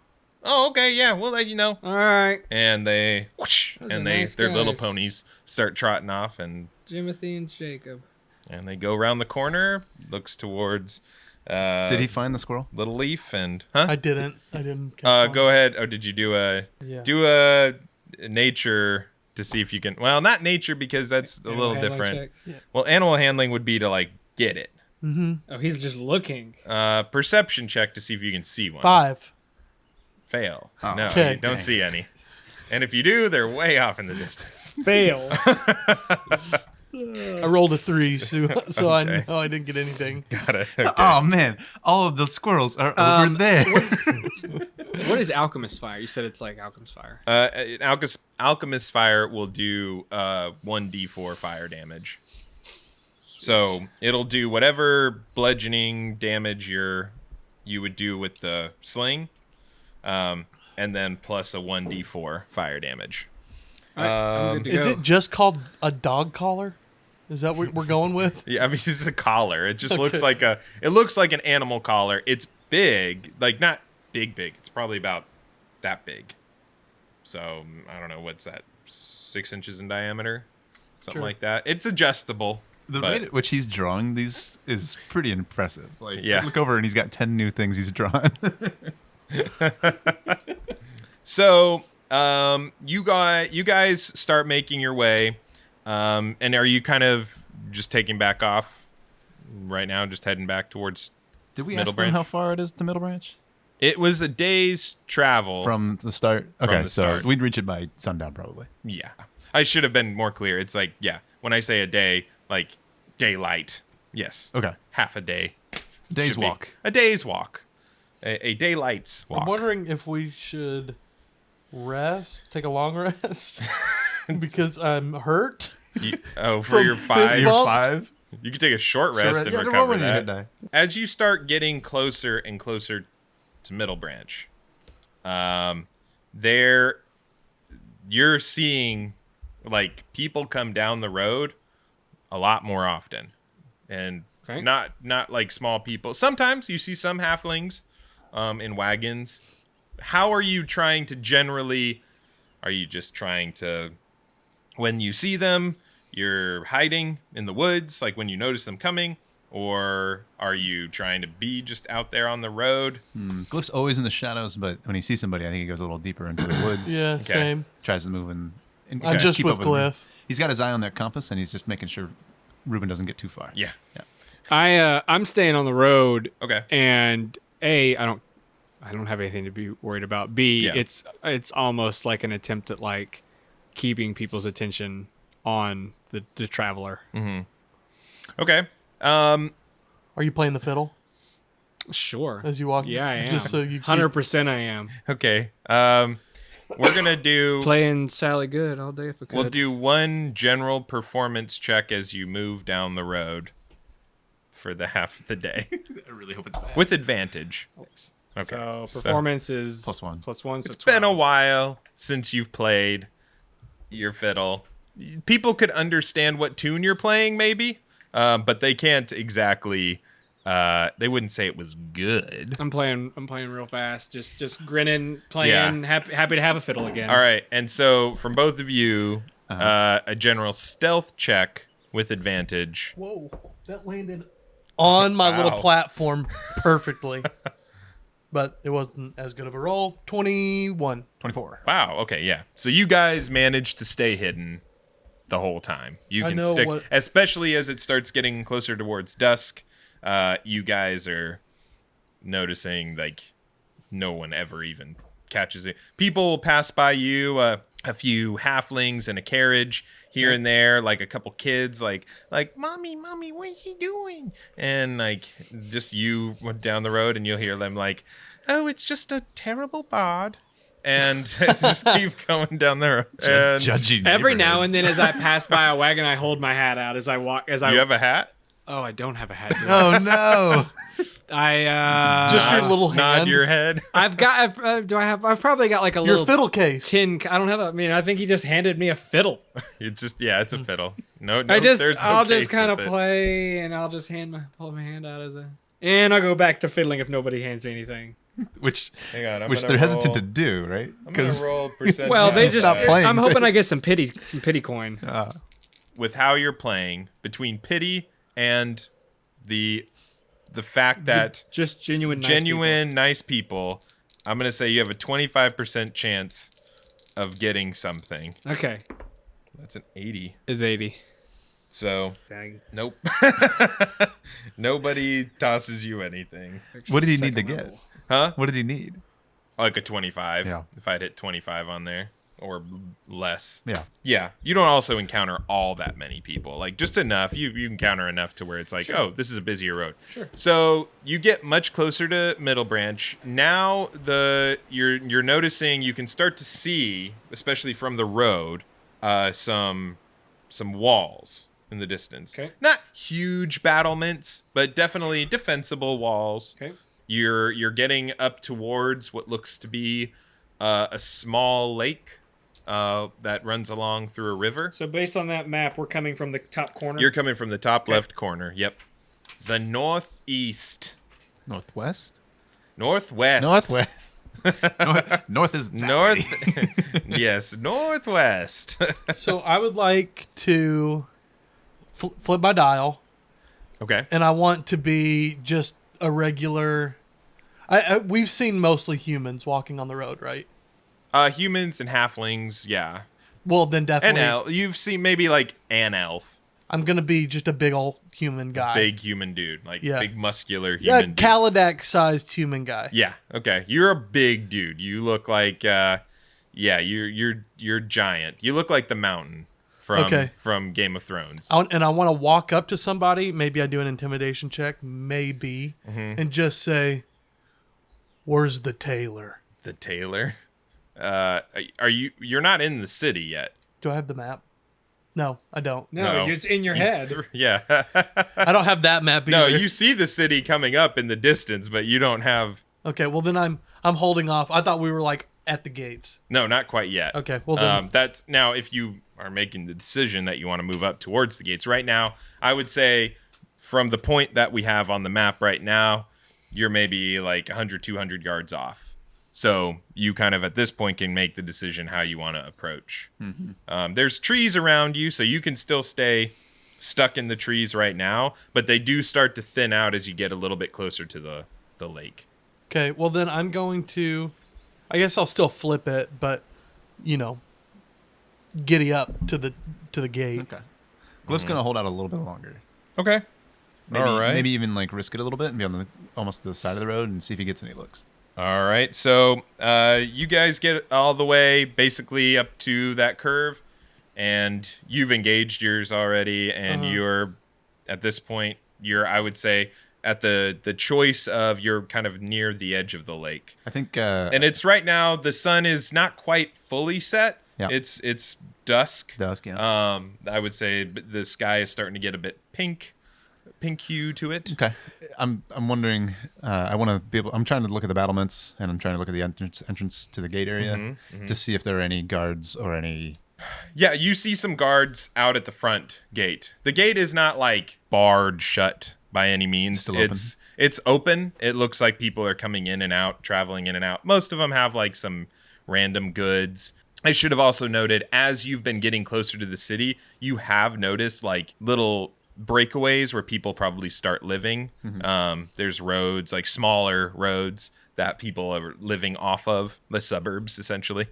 Oh, okay, yeah, we'll let you know. All right. And they whoosh, Those and are nice their little guys. ponies start trotting off, and Timothy and Jacob. they go around the corner, looks towards Did he find the squirrel? Little Leaf, and huh? I didn't. catch Go one. ahead. Oh, did you do a Yeah. nature to see if you can? Well, not nature because that's a little Handling different. check. Well, animal handling would be to like get it. Oh, he's just looking. Perception check to see if you can see one. 5. Fail. Oh, No, okay. you don't Dang. see any. And if you do, they're way off in the distance. Fail. I rolled a 3, so I Okay. know I didn't get anything. Got it. Okay. Oh man, all of the squirrels are over there. What is Alchemist Fire? You said it's like Alchemist Fire. An alchemist fire will do 1d4 fire damage. So it'll do whatever bludgeoning damage you would do with the sling, and then plus a 1d4 fire damage. All right, I'm good to Is go. it just called a dog collar? Is that what we're going with? Yeah, I mean it's a collar. It just looks Okay. like an animal collar. It's big, like not big. It's probably about that big. So I don't know what's that, 6 inches in diameter, something Sure. like that. It's adjustable. The but- rate at which he's drawing these is pretty impressive. Like, Yeah. look over and he's got 10 new things he's drawn. So, you guys start making your way, and are you kind of just taking back off right now, just heading back towards? Did we Middle ask Branch? them how far it is to Middle Branch? It was a day's travel From the start? Okay, the so start. we'd reach it by sundown probably. Yeah, I should have been more clear. It's like, yeah, when I say a day, like daylight. Yes. Okay. Half a day. Day's should be. walk. A day's walk. A daylight's walk. I'm wondering if we should take a long rest, because I'm hurt. For From your fist 5. You're bump? 5? You can take a short rest and you have to recover roll when you that. hit die. As you start getting closer and closer to Middle Branch, there you're seeing like people come down the road a lot more often, and Okay. not like small people. Sometimes you see some halflings in wagons. How are you trying to generally? Are you just trying to, when you see them, you're hiding in the woods, like when you notice them coming, or are you trying to be just out there on the road? Glyph's always in the shadows, but when he sees somebody, I think he goes a little deeper into the woods. Yeah, same. Tries to move and I'm just just keep with up him. Glyph. He's got his eye on that compass, and he's just making sure Ruben doesn't get too far. Yeah. I'm staying on the road, Okay. and I don't have anything to be worried about. B, Yeah. it's almost like an attempt at like keeping people's attention on the traveler. Okay. Are you playing the fiddle Sure. as you walk? Yeah, I am. Just so you 100% I am. Okay. We're gonna do. Playing Sally Good all day if I could. We'll do one general performance check as you move down the road for the half of the day I really hope it's bad. with advantage. Okay. So performance is +1. +1. So It's been a 12. while since you've played your fiddle. People could understand what tune you're playing, maybe, but they can't exactly. They wouldn't say it was good. I'm playing real fast. Just grinning, playing. Yeah. Happy to have a fiddle again. All right, and so from both of you, a general stealth check with advantage. Whoa, that landed on my little Wow. platform perfectly. But it wasn't as good of a roll. 21. 24. Wow. Okay. Yeah. So you guys managed to stay hidden the whole time. You I can know stick, what- especially as it starts getting closer towards dusk. You guys are noticing like no one ever even catches it. People will pass by you. A few halflings in a carriage here and there, like a couple kids, like mommy, what is he doing? And like just you went down the road, and you'll hear them like, oh, it's just a terrible bard. and just keep going down the road. And Judgy Every now neighborhood. and then, as I pass by a wagon, I hold my hat out as I walk. you have a hat? Oh, I don't have a hat. Do I? Oh no! Just your little Nod hand. your head. I've got. Do I have? I've probably got like a Your little fiddle case. tin. I don't have. I mean, I think he just handed me a fiddle. It's just it's a fiddle. No, I'll there's just case kind of with it. play, and I'll just pull my hand out and I'll go back to fiddling if nobody hands me anything. Which Hang on, I'm which gonna they're hesitant roll- to do, right? I'm gonna roll percentage. Well, they just. Stop playing. I'm hoping I get some pity coin. with how you're playing between pity and the fact that Just genuine. nice people, I'm gonna say you have a 25% chance of getting something. people. Okay, That's an 80. it's 80. So Dang. nope. Nobody tosses you anything. What did he need to Second get? level. Huh? What did he need? Like a 25. Yeah. If I'd hit 25 on there or less. Yeah. Yeah, you don't also encounter all that many people. Like just enough. You encounter enough to where it's like, oh, this is a busier road. Sure. So you get much closer to Middle Branch. Now you're noticing you can start to see, especially from the road, some walls in the distance. Okay. Not huge battlements, but definitely defensible walls. Okay. You're getting up towards what looks to be a small lake that runs along through a river. So based on that map, we're coming from the top corner. You're coming from the top left corner. Yep. The northeast. Northwest. Northwest. Northwest. North is that North. way. Yes, northwest. So I would like to flip my dial, Okay. and I want to be just a regular. We've seen mostly humans walking on the road, right? Humans and halflings, yeah. Well, then And definitely. elf. You've seen maybe like an elf. I'm gonna be just a big old human guy. Big human dude. Like Yeah. big muscular yeah, human dude. Khalladak-sized human guy. Yeah. Okay. You're a big dude. You look like you're giant. You look like the mountain from Game of Thrones. And I want to walk up to somebody. Maybe I do an intimidation check. Maybe, and just say, "Where's the tailor?" The tailor. You're not in the city yet. Do I have the map? No, I don't. no, it's in your head. Yeah. I don't have that map No, either. you see the city coming up in the distance, but you don't have. Okay, well then I'm holding off. I thought we were like at the gates. No, not quite yet. Okay, well then that's now if you are making the decision that you want to move up towards the gates. Right now, I would say from the point that we have on the map right now, you're maybe like 100, 200 yards off. So you kind of at this point can make the decision how you want to approach. There's trees around you, so you can still stay stuck in the trees right now, but they do start to thin out as you get a little bit closer to the lake. okay, well then I'm going to. I guess I'll still flip it, but giddy up to the gate. Okay. Glyph's gonna hold out a little bit longer. Okay. Maybe, All right. Maybe even like risk it a little bit and be on almost the side of the road and see if he gets any looks. All right, so you guys get all the way basically up to that curve, and you've engaged yours already, and you're at this point, I would say, at the choice of you're kind of near the edge of the lake. I think. And it's right now, the sun is not quite fully set. Yeah. It's dusk. Dusk, yeah. I would say the sky is starting to get a bit pink hue to it. Okay, I'm wondering. I want to be able. I'm trying to look at the battlements and I'm trying to look at the entrance to the gate area to see if there are any guards or any. Yeah, you see some guards out at the front gate. The gate is not like barred shut by any means. Still open. It's open. It looks like people are coming in and out, traveling in and out. Most of them have like some random goods. I should have also noted, as you've been getting closer to the city, you have noticed like little breakaways where people probably start living. There's roads, like smaller roads that people are living off of, the suburbs essentially.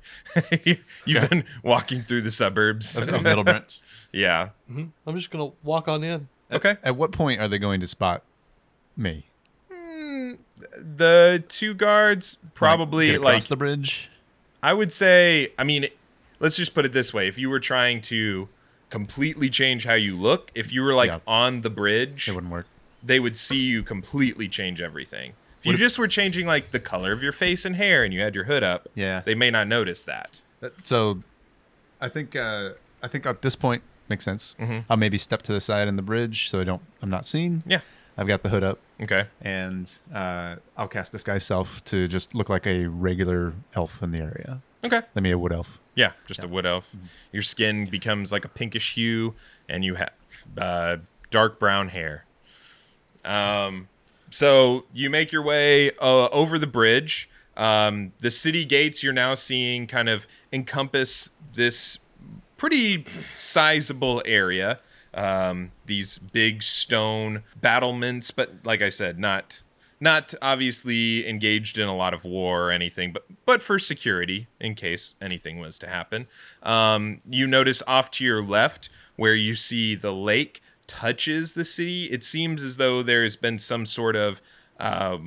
You've been walking through the suburbs. Of Middle Branch. Yeah. I'm just gonna walk on in. Okay. At what point are they going to spot me? The two guards probably Get across the bridge. I would say, I mean, let's just put it this way. If you were trying to completely change how you look, if you were like Yeah. on the bridge, It wouldn't work. they would see you completely change everything. If If you just were changing like the color of your face and hair and you had your hood up, Yeah. they may not notice that. So, I think at this point makes sense. Mm-hmm. I'll maybe step to the side in the bridge so I'm not seen. Yeah. I've got the hood up, Okay. and I'll cast Disguise Self to just look like a regular elf in the area. Okay. Let me a wood elf. Yeah, just a wood elf. Your skin becomes like a pinkish hue, and you have dark brown hair. So you make your way over the bridge. The city gates you're now seeing kind of encompass this pretty sizable area. These big stone battlements, but like I said, not obviously engaged in a lot of war or anything, but for security in case anything was to happen. You notice off to your left where you see the lake touches the city. It seems as though there's been some sort of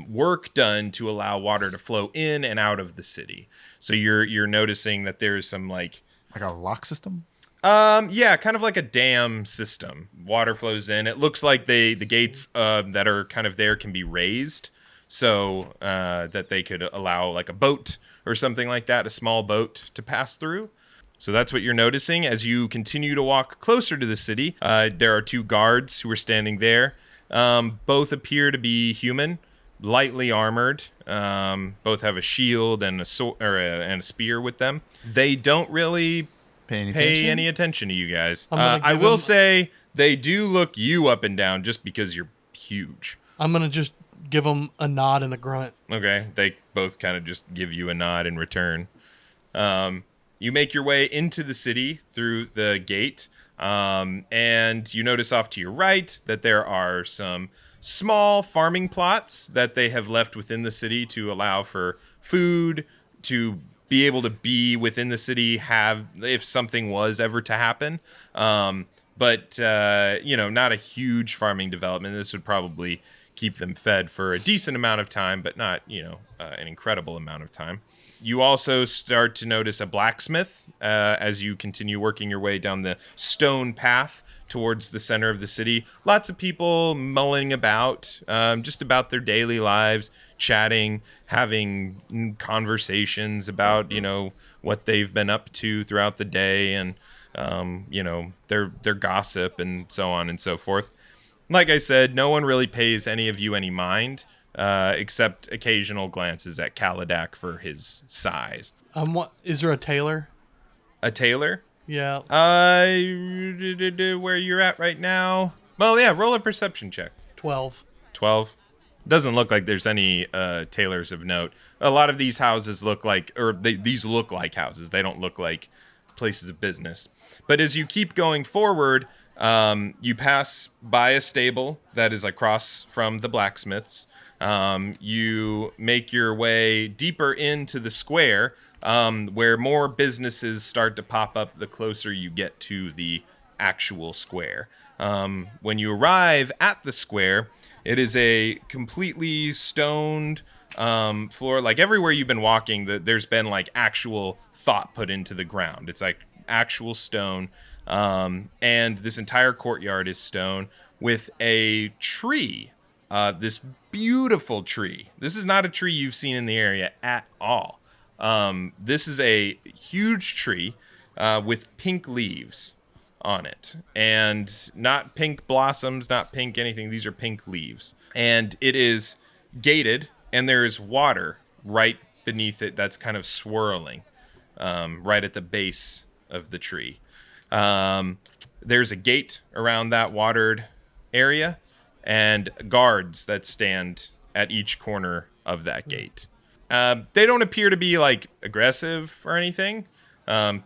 work done to allow water to flow in and out of the city. So you're noticing that there's some like a lock system. Yeah, kind of like a dam system. Water flows in. It looks like the gates that are kind of there can be raised so that they could allow like a boat or something like that, a small boat to pass through. So that's what you're noticing as you continue to walk closer to the city. There are 2 guards who are standing there. Both appear to be human, lightly armored. Both have a shield and a sword and a spear with them. They don't really pay any attention to you guys. I will say they do look you up and down just because you're huge. I'm going to just give them a nod and a grunt. Okay, they both kind of just give you a nod in return. You make your way into the city through the gate, and you notice off to your right that there are some small farming plots that they have left within the city to allow for food, to be able to be within the city, if something was ever to happen. But not a huge farming development. This would probably keep them fed for a decent amount of time, but not, an incredible amount of time. You also start to notice a blacksmith as you continue working your way down the stone path towards the center of the city. Lots of people mulling about, just about their daily lives, chatting, having conversations about, what they've been up to throughout the day and, their gossip and so on and so forth. Like I said, no one really pays any of you any mind, except occasional glances at Khalladak for his size. Is there a tailor? A tailor? Yeah. Where you're at right now? Well, yeah, roll a perception check. 12. 12. Doesn't look like there's any tailors of note. A lot of these houses look like, these look like houses. They don't look like places of business. But as you keep going forward, you pass by a stable that is across from the blacksmith's. You make your way deeper into the square, where more businesses start to pop up the closer you get to the actual square. When you arrive at the square, it is a completely stoned floor. Like everywhere you've been walking, there's been like actual thought put into the ground. It's like actual stone. And this entire courtyard is stone with a tree. This beautiful tree. This is not a tree you've seen in the area at all. This is a huge tree with pink leaves on it. And not pink blossoms, not pink anything. These are pink leaves. And it is gated, and there is water right beneath it that's kind of swirling right at the base of the tree. There's a gate around that watered area and guards that stand at each corner of that gate. They don't appear to be like aggressive or anything.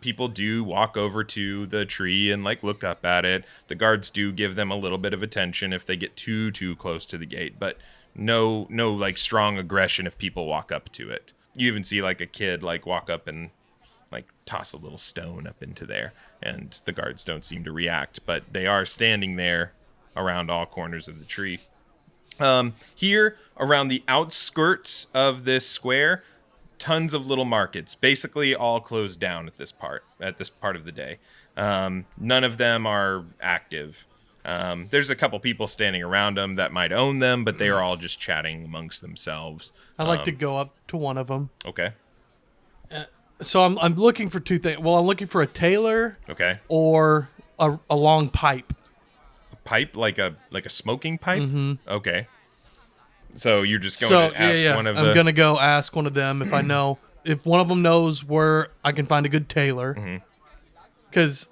People do walk over to the tree and like look up at it. The guards do give them a little bit of attention if they get too close to the gate, but no like strong aggression if people walk up to it. You even see like a kid like walk up and like toss a little stone up into there, and the guards don't seem to react, but they are standing there around all corners of the tree. Here around the outskirts of this square, tons of little markets, basically all closed down at this part of the day. None of them are active. There's a couple people standing around them that might own them, but they are all just chatting amongst themselves. I'd like to go up to one of them. Okay. So I'm looking for two things. Well, I'm looking for a tailor Okay. or a long pipe. Pipe, like a smoking pipe? Mm-hmm. Okay. So you're just going to ask one of I'm the... gonna go ask one of them if I know if one of them knows where I can find a good tailor. Because,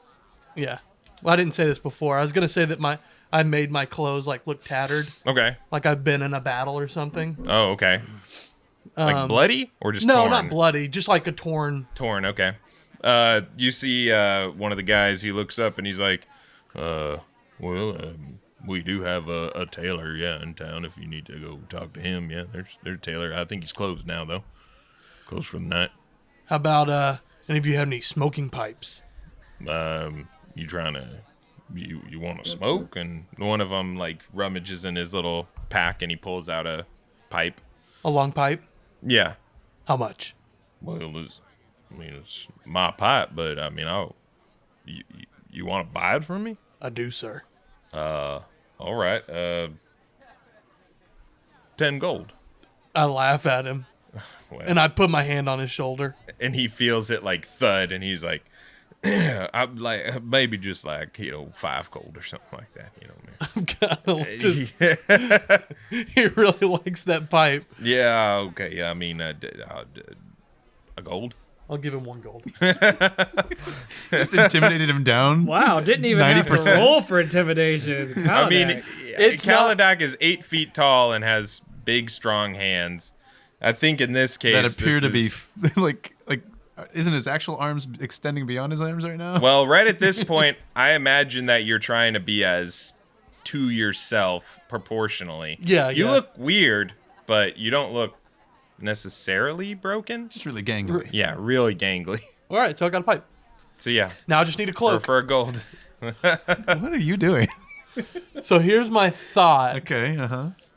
well, I didn't say this before. I was gonna say that I made my clothes like look tattered, Okay. like I've been in a battle or something. Oh, okay. Like bloody or just No, torn? not bloody, just like a torn. Torn, okay. You see one of the guys, he looks up and he's like, we do have a tailor, in town if you need to go talk to him. Yeah, there's a tailor. I think he's closed now, though. Closed for the night. How about any of you have any smoking pipes? You trying to, you want to smoke? And one of them, like, rummages in his little pack and he pulls out a pipe. A long pipe? Yeah. How much? Well, it's my pipe, but, you want to buy it from me? I do, sir. All right. 10 gold. I laugh at him, Well, and I put my hand on his shoulder. and he feels it like thud, and he's like, I'm like maybe just like 5 gold or something like that. I'm kind of just. He really likes that pipe. Yeah. Okay. Yeah. I mean, a gold. I'll give him 1 gold. Just intimidated him down. Wow, didn't even have to 90%. roll for intimidation. I mean, It's not- Khalladak is 8 feet tall and has big, strong hands. I think in this case, That appear this to be is- like isn't his actual arms extending beyond his arms right now? Well, right at this point, I imagine that you're trying to be as to yourself proportionally. Yeah, You yeah. look weird, but you don't look necessarily broken. Just really gangly. Yeah, really gangly. All right, so I got a pipe. So yeah, Now I just need a for, cloak. for a gold. What are you doing? So here's my thought. Okay,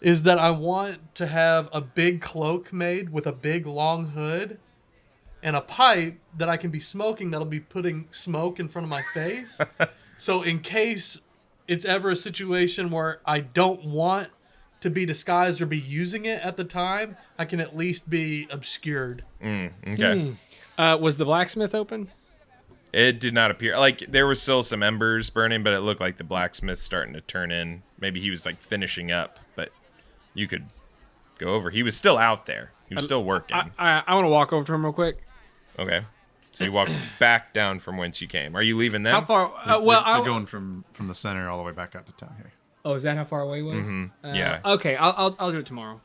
Is that I want to have a big cloak made with a big long hood and a pipe that I can be smoking that'll be putting smoke in front of my face. So in case it's ever a situation where I don't want to be disguised or be using it at the time, I can at least be obscured. Okay. Was the blacksmith open? It did not appear like there was still some embers burning, but it looked like the blacksmith's starting to turn in. Maybe he was like finishing up, but you could go over. He was still out there. He was still working. I want to walk over to him real quick. Okay. So you walk back down from whence you came. Are you leaving them? How far? we're I'll going from the center all the way back out to town here. Oh, is that how far away it was? Yeah. Okay, I'll do it tomorrow.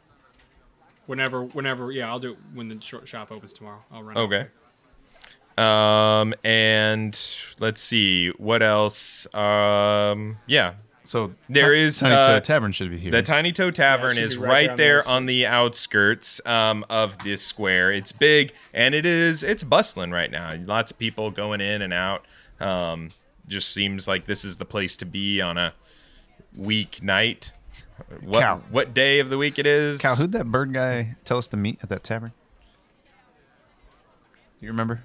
Whenever. Yeah, I'll do it when the shop opens tomorrow. I'll run. Okay. And let's see what else. Yeah. So There is, Tiny Tavern should be here. The Tiny Toe Tavern should is be right there on the outskirts of this square. It's big and it's bustling right now. Lots of people going in and out. Just seems like this is the place to be on a weeknight. Khal. What day of the week it is? Khal, who'd that bird guy tell us to meet at that tavern? You remember?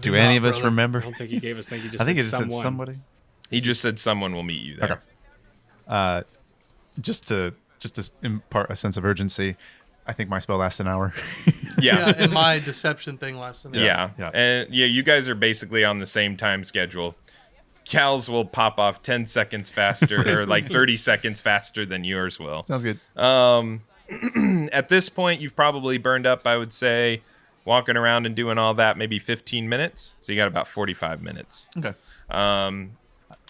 Do any of us remember? I don't think he gave us. I think he just I think said it just someone. said somebody. He just said someone will meet you there. Okay. Just to impart a sense of urgency, I think my spell lasts an hour. Yeah. And my deception thing last time. Yeah. Yeah. And yeah, you guys are basically on the same time schedule. Cal's will pop off 10 seconds faster or like 30 seconds faster than yours will. Sounds good. At this point, you've probably burned up, I would say, walking around and doing all that, maybe 15 minutes. So you got about 45 minutes. Okay.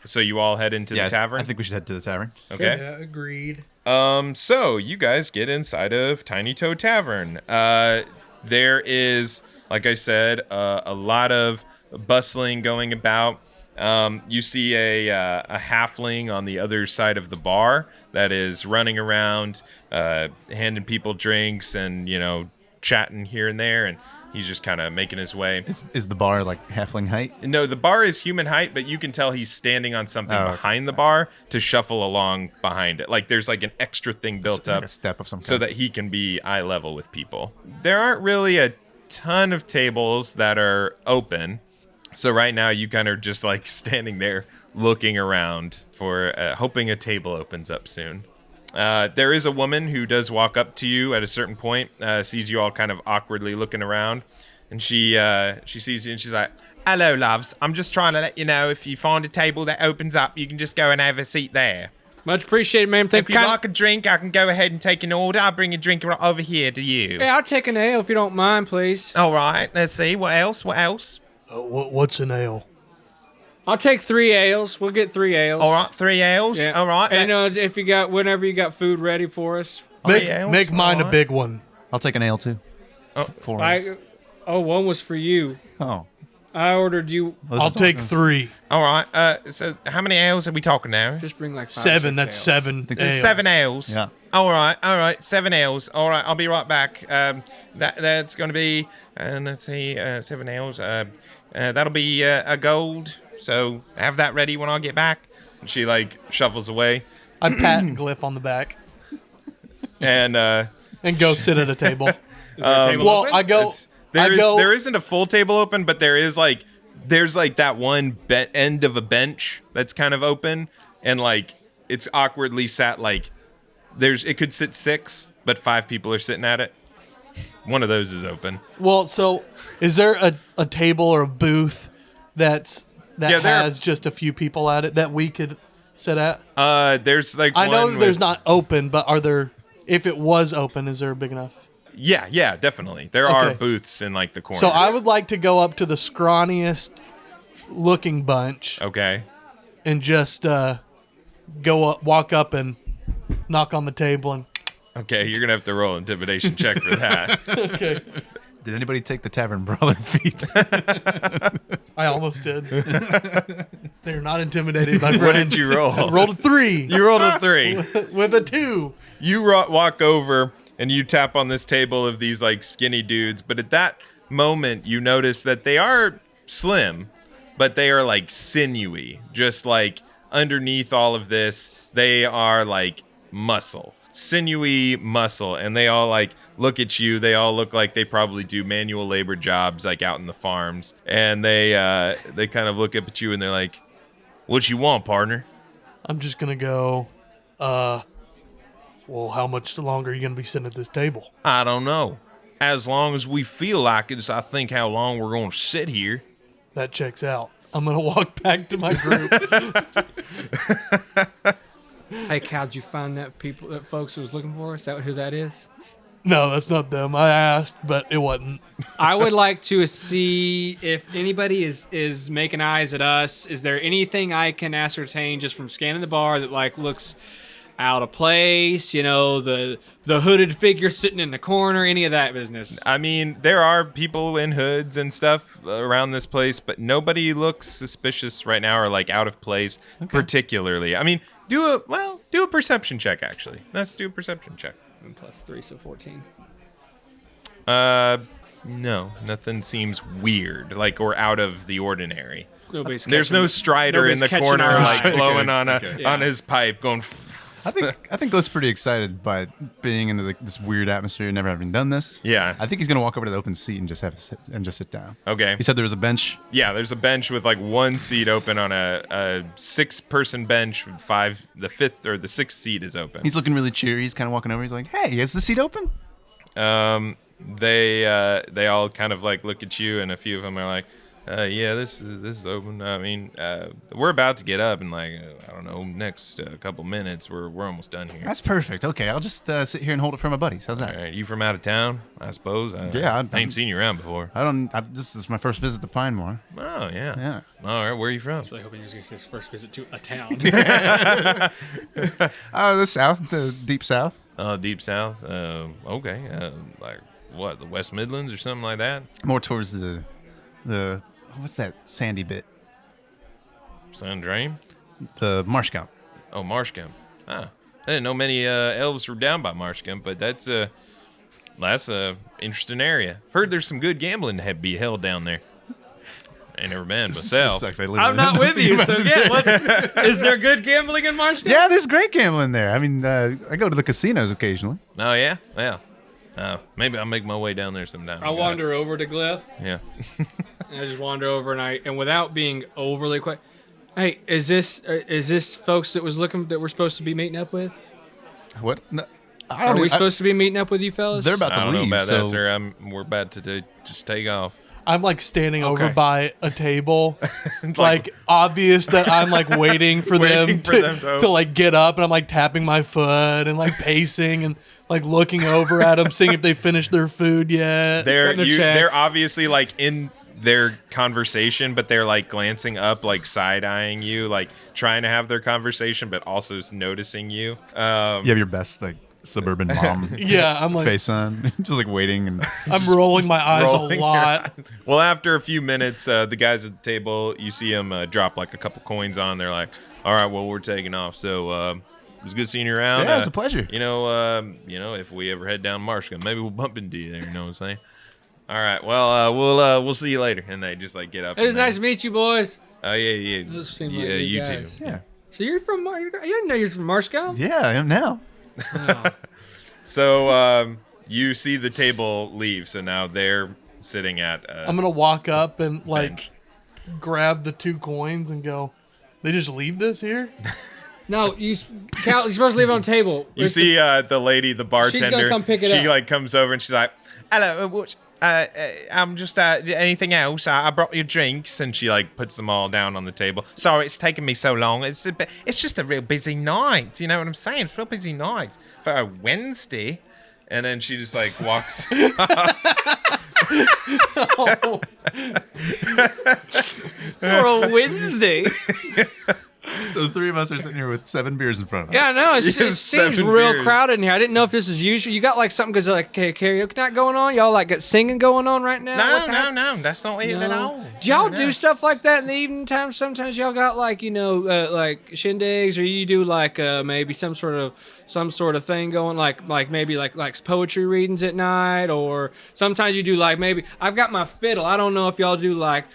So you all head into the tavern? I think we should head to the tavern. Okay. Yeah, agreed. So you guys get inside of Tiny Toe Tavern. There is, like I said, a lot of bustling going about. You see a halfling on the other side of the bar that is running around, handing people drinks and, chatting here and there. And he's just kind of making his way. Is the bar like halfling height? No, the bar is human height, but you can tell he's standing on something okay. behind the bar to shuffle along behind it. Like there's like an extra thing built Like up a step of some kind. so that he can be eye level with people. There aren't really a ton of tables that are open. So right now you kind of just like standing there looking around for hoping a table opens up soon. There is a woman who does walk up to you at a certain point, sees you all kind of awkwardly looking around, and she sees you and she's like, "Hello, loves. I'm just trying to let you know if you find a table that opens up, you can just go and have a seat there. Much appreciated, ma'am. If you like a drink, I can go ahead and take an order. I'll bring a drink right over here to you." Yeah, I'll take an ale if you don't mind, please. All right. Let's see. What else? What else? What's an ale? I'll take 3 ales. We'll get 3 ales. All right. 3 ales. Yeah. All right. And, if whenever you got food ready for us. Make mine a big one. I'll take an ale too. Oh, 4 ales. One was for you. Oh. I ordered you. I'll take 3. All right. So how many ales are we talking now? Just bring like 5, 7. 6 That's ales. 7. Think ales. 7 ales. Yeah. All right. 7 ales. All right. I'll be right back. That's going to be, let's see, 7 ales. That'll be a gold. So have that ready when I get back. And she like shuffles away I pat Glyph on the back and and go sit at a table. Is there a table Well, open? I go. there isn't a full table open, but there's like that one end of a bench that's kind of open, and like it's awkwardly sat like it could sit 6, but 5 people are sitting at it. One of those is open. Well, so is there a table or a booth that Yeah, has just a few people at it that we could sit at? There's like I know one there's with- not open, but are there? If it was open, is there big enough? Yeah, definitely. There are Okay. booths in like the corner. So I would like to go up to the scrawniest looking bunch Okay. and just walk up and knock on the table and. Okay, you're gonna have to roll an intimidation check for that. Okay. Did anybody take the tavern brawler feat? I almost did. They're not intimidated, my friend. What did you roll? I rolled a 3 You rolled a 3. with a 2. You walk over and you tap on this table of these like skinny dudes, but at that moment you notice that they are slim, but they are like sinewy. Just like underneath all of this, they are like sinewy muscle, and they all like look at you. They all look like they probably do manual labor jobs like out in the farms, and they kind of look up at you and they're like, "What you want, partner?" I'm just going to go, well, how much longer are you going to be sitting at this table? I don't know. As long as we feel like it, I think how long we're going to sit here. That checks out. I'm going to walk back to my group. Hey, Khal, did you find that folks who was looking for us? Is that who that is? No, that's not them. I asked, but it wasn't. I would like to see if anybody is making eyes at us. Is there anything I can ascertain just from scanning the bar that like looks out of place? You know, the hooded figure sitting in the corner, any of that business? I mean, there are people in hoods and stuff around this place, but nobody looks suspicious right now or like out of place particularly. I mean, do a perception check actually. Let's do a perception check. Plus 3, so 14. No, nothing seems weird, like or out of the ordinary. There's No Strider in the corner like blowing on his pipe, going. I think Glyph's pretty excited by being in this weird atmosphere, never having done this. Yeah. I think he's gonna walk over to the open seat and just sit down. Okay. He said there was a bench. Yeah, there's a bench with like one seat open on a 6-person bench with 5. The 5th or the 6th seat is open. He's looking really cheery. He's kind of walking over. He's like, "Hey, is the seat open?" They all kind of like look at you, and a few of them are like, "Yeah, this is open. I mean, we're about to get up in like I don't know, next couple minutes. We're almost done here." That's perfect. Okay, I'll just sit here and hold it for my buddies. How's that? All right, you from out of town, I suppose? Yeah, I ain't seen you around before. This is my first visit to Pinemore. Oh yeah. Yeah. All right, where are you from? I hoping he was going to say his first visit to a town. The south, the deep south. Oh, deep south. Okay. Like what? The West Midlands or something like that? More towards the what's that sandy bit? Sun Dream? The Marshcount. Oh, Marshcamp. Ah, I didn't know many elves were down by Marshcamp, but that's a interesting area. I've heard there's some good gambling to be held down there. Ain't never been myself. I'm not with you, so yeah. Is there good gambling in Marshall? Yeah, there's great gambling there. I mean, I go to the casinos occasionally. Oh yeah, yeah. Maybe I'll make my way down there sometime. I'll wander over to Glyph. Yeah. And I just wander over and without being overly quick, hey, is this folks that we're supposed to be meeting up with? What? No, Are we supposed to be meeting up with you fellas? They're about to I don't leave. know about that, so sir. We're about to just take off. I'm like standing over Okay. by a table, like obvious that I'm like waiting for them to like get up, and I'm like tapping my foot and like pacing and like looking over at them, seeing if they finished their food yet. They're Cutting their checks. obviously like in their conversation, but they're like glancing up, like side-eyeing you, like trying to have their conversation, but also noticing you. you have your best like suburban mom Yeah, I'm like face on, just like waiting and I'm rolling my eyes rolling a your lot. eyes. Well, after a few minutes, the guys at the table, you see them drop like a couple coins on. They're like, "All right, well, we're taking off. So it was good seeing you around. Yeah, it's a pleasure. You know, if we ever head down Marshall, maybe we'll bump into you there. You know what I'm saying? All right, well, we'll see you later." And they just like get up. It was and they- nice to meet you, boys. Oh yeah. Those seem like Yeah, good you guys. too. yeah, So you're from you didn't know you're from Marshall? yeah, I am now. So you see the table leave. So now they're sitting at. I'm gonna walk up and like bench. grab the 2 coins and go. They just leave this here? No, Khal, you're supposed to leave it on the table. You see the lady, the bartender. come pick it she up. like comes over and she's like, "Hello, what? I'm just anything else? I brought you drinks," and she like puts them all down on the table. "Sorry, it's taken me so long. It's just a real busy night. You know what I'm saying? It's a real busy night for a Wednesday." And then she just like walks. For a Wednesday. So the 3 of us are sitting here with 7 beers in front of us. Yeah, no, it You seems have 7 real beers. crowded in here. I didn't know if this is usual. You got like something because like karaoke night going on. Y'all like got singing going on right now. What's happening? No, that's not it at all. Do y'all No. do stuff like that in the evening time? Sometimes y'all got like like shindigs, or you do like maybe some sort of thing going like maybe like poetry readings at night, or sometimes you do like maybe I've got my fiddle. I don't know if y'all do like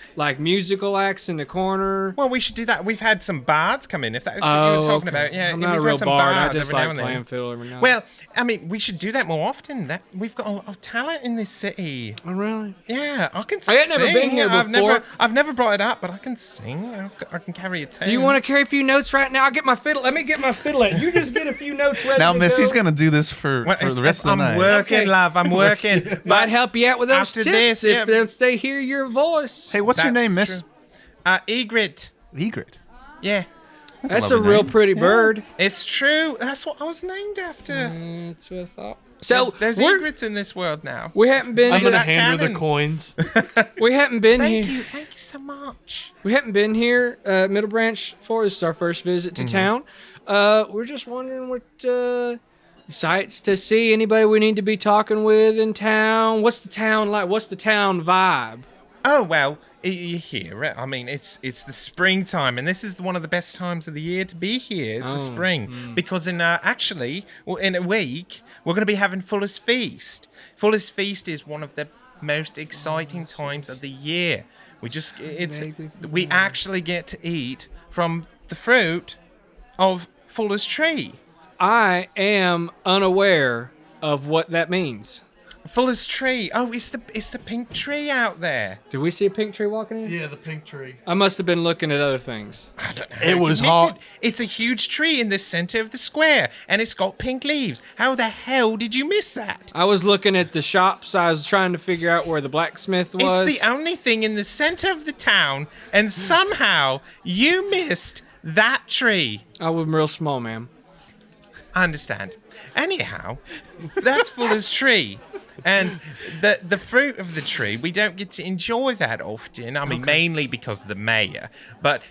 musical acts in the corner. Well, we should do that. We've had some bards come in. If that's what you Oh, were talking okay. about, yeah. I'm we've not a had real some bard. I bards just every now like and then. playing fiddle every now. and Well, I mean, we should do that more often. That we've got a lot of talent in this city. then. Oh really? Yeah, I can I sing. had never been here before. I've never brought it up, but I can sing. I can carry a tune. You want to carry a few notes right now? I'll get my fiddle. Let me get my fiddle out. You just get a few notes ready. Now to Missy's go. gonna do this for the rest of the I'm night. working, Okay. love. I'm working. Might But help you out with those after tips this, if yeah. once they hear your voice. Hey, what's your that's name, Miss? true. Egret. Egret. Yeah, That's a lovely real name. pretty bird. it's true. That's what I was named after. That's what I thought. So There's we're- egrets in this world now. we haven't been I'm here. gonna that hand her the cannon. coins. We haven't been Thank here. you. Thank you so much. We haven't been here, Middle Branch, for this is our first visit to town. We're just wondering what sights to see. Anybody we need to be talking with in town? What's the town like? What's the town vibe? Oh well, you hear it. I mean, it's the springtime, and this is one of the best times of the year to be here. It's the spring because in in a week we're going to be having Fuller's Feast. Fuller's Feast is one of the most exciting times of the year. We actually get to eat from the fruit of Fuller's tree. I am unaware of what that means. Fuller's tree. Oh, it's the pink tree out there. Did we see a pink tree walking in? Yeah, the pink tree. I must have been looking at other things. I don't know. It how you was miss hot. it. It's a huge tree in the center of the square, and it's got pink leaves. How the hell did you miss that? I was looking at the shops. I was trying to figure out where the blacksmith was. It's the only thing in the center of the town, and somehow you missed that tree. I was real small, ma'am. I understand. Anyhow, that's Fuller's tree. And the fruit of the tree, we don't get to enjoy that often. I mean, mainly because of the mayor. But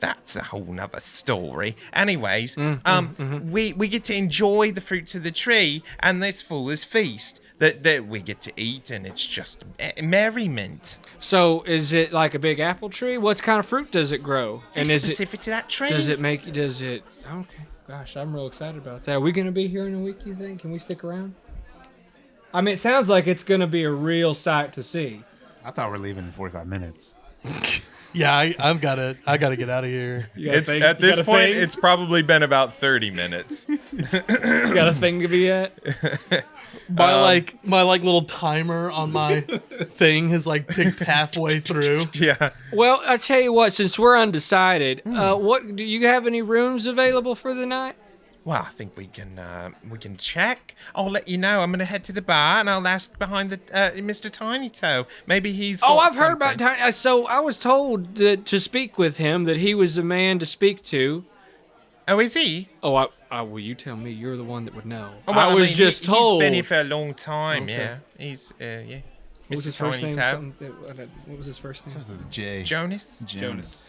that's a whole nother story. Anyways, we get to enjoy the fruits of the tree and this Fuller's Feast that we get to eat, and it's just merriment. So, is it like a big apple tree? What kind of fruit does it grow? And is specific to that tree. Does it? Okay. Gosh, I'm real excited about that. Are we gonna be here in a week? You think? Can we stick around? I mean, it sounds like it's gonna be a real sight to see. I thought we're leaving in 45 minutes. Yeah, I gotta get out of here. It's at this point, it's probably been about 30 minutes. You got a thing to be at? My little timer on my thing has like ticked halfway through. Yeah. Well, I tell you what, since we're undecided, what do you have any rooms available for the night? Well, I think we can check. I'll let you know. I'm gonna head to the bar and I'll ask behind the Mr. Tiny Toe. Maybe he's. Oh, got I've heard about something. Tiny. So I was told that to speak with him, that he was the man to speak to. Oh, is he? Oh, well, you tell me. You're the one that would know. Oh, well, I was mean, just told. He's been here for a long time. Okay. Yeah, he's yeah. What was Mr. his first Tiny name? Toe. What was his first name? Starts with a J. Jonas. Jonas.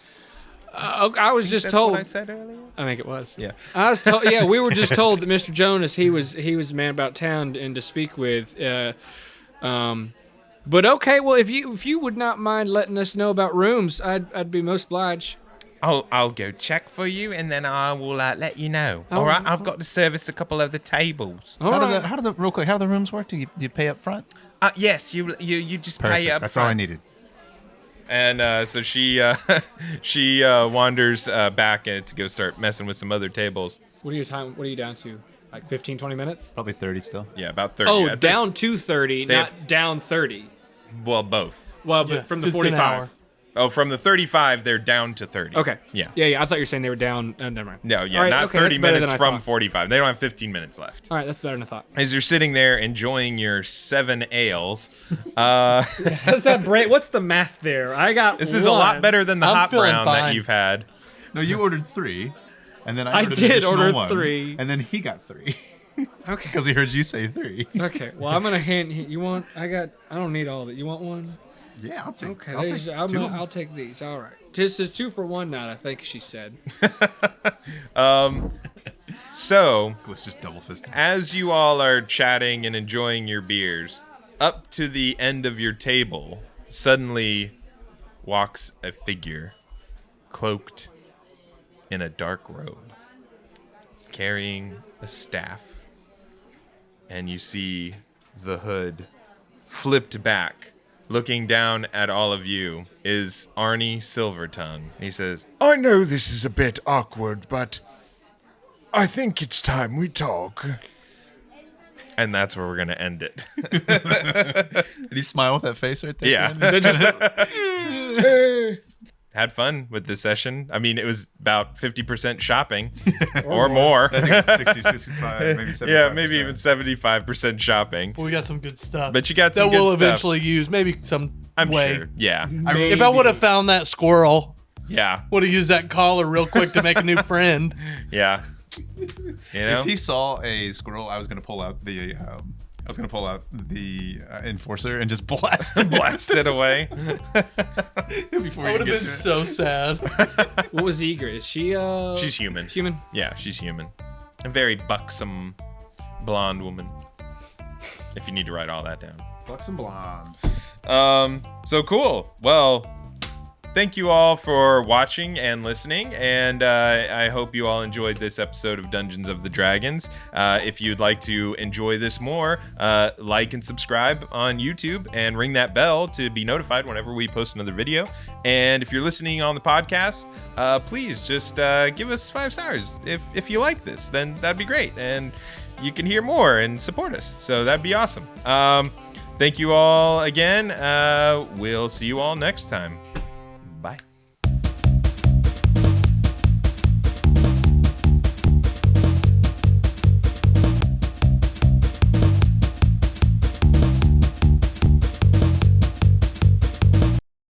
I was just That's told. what I said earlier. I think it was. Yeah. I was told. Yeah, we were just told that Mr. Jonas, he was the man about town and to speak with. But okay, well, if you would not mind letting us know about rooms, I'd be most obliged. I'll go check for you and then I will let you know. All right. I've got to service a couple of the tables. All right. How do the rooms work? Do you pay up front? Yes. You just pay Perfect. up. That's front. all I needed. And so she wanders back to go start messing with some other tables. What are you down to? Like 15, 20 minutes? Probably 30 still. Yeah, about 30. Oh, At down to 30, they not have- down 30. Well, both. Well, but Yeah, from the it's an 45. hour. Oh, from the 35, they're down to 30. Okay. Yeah. Yeah. I thought you were saying they were down. Never mind. No, yeah, All right, not okay, 30 that's better minutes than I from thought. 45. They don't have 15 minutes left. All right, that's better than I thought. As you're sitting there enjoying your 7 ales, How's that break? What's the math there? I got this is a lot better than the I'm hot feeling brown that fine. you've had. No, you ordered 3, and then I ordered did an additional order 1, 3. and then he got 3 Okay. because he heard you say 3. Okay. Well, I'm gonna hand you want. I don't need all of it. You want one? Yeah, I'll take. Okay. I'll take 2. I'll take these. All right. Just a 2 for 1 night, I think she said. So, Glyph's just double fisted. as you all are chatting and enjoying your beers, up to the end of your table, suddenly walks a figure cloaked in a dark robe, carrying a staff. And you see the hood flipped back. Looking down at all of you is Arnie Silvertongue. He says, I know this is a bit awkward, but I think it's time we talk. and that's where we're going to end it. Did he smile with that face right there? Yeah. Is it just Had fun with this session. I mean, it was about 50% shopping or more. I think it's 60, 65, maybe 75%. Yeah, maybe even 75% shopping. Well, we got some good stuff. But you got some that good we'll stuff. eventually use. Maybe some I'm way. sure. Yeah. If I would have found that squirrel, Yeah. would have used that collar real quick to make a new friend. Yeah. You know? If he saw a squirrel, I was gonna pull out the enforcer and just blast him. Blast it away. Before I he would have gets been to it. so sad. what was Eager? Is she She's human. human? Yeah, she's human. A very buxom blonde woman. If you need to write all that down. Buxom blonde. So cool. Well, thank you all for watching and listening, and I hope you all enjoyed this episode of Dungeons of the Dragons. If you'd like to enjoy this more, like and subscribe on YouTube and ring that bell to be notified whenever we post another video. And if you're listening on the podcast, please just give us 5 stars. If you like this, then that'd be great, and you can hear more and support us. So that'd be awesome. Thank you all again. We'll see you all next time. Bye.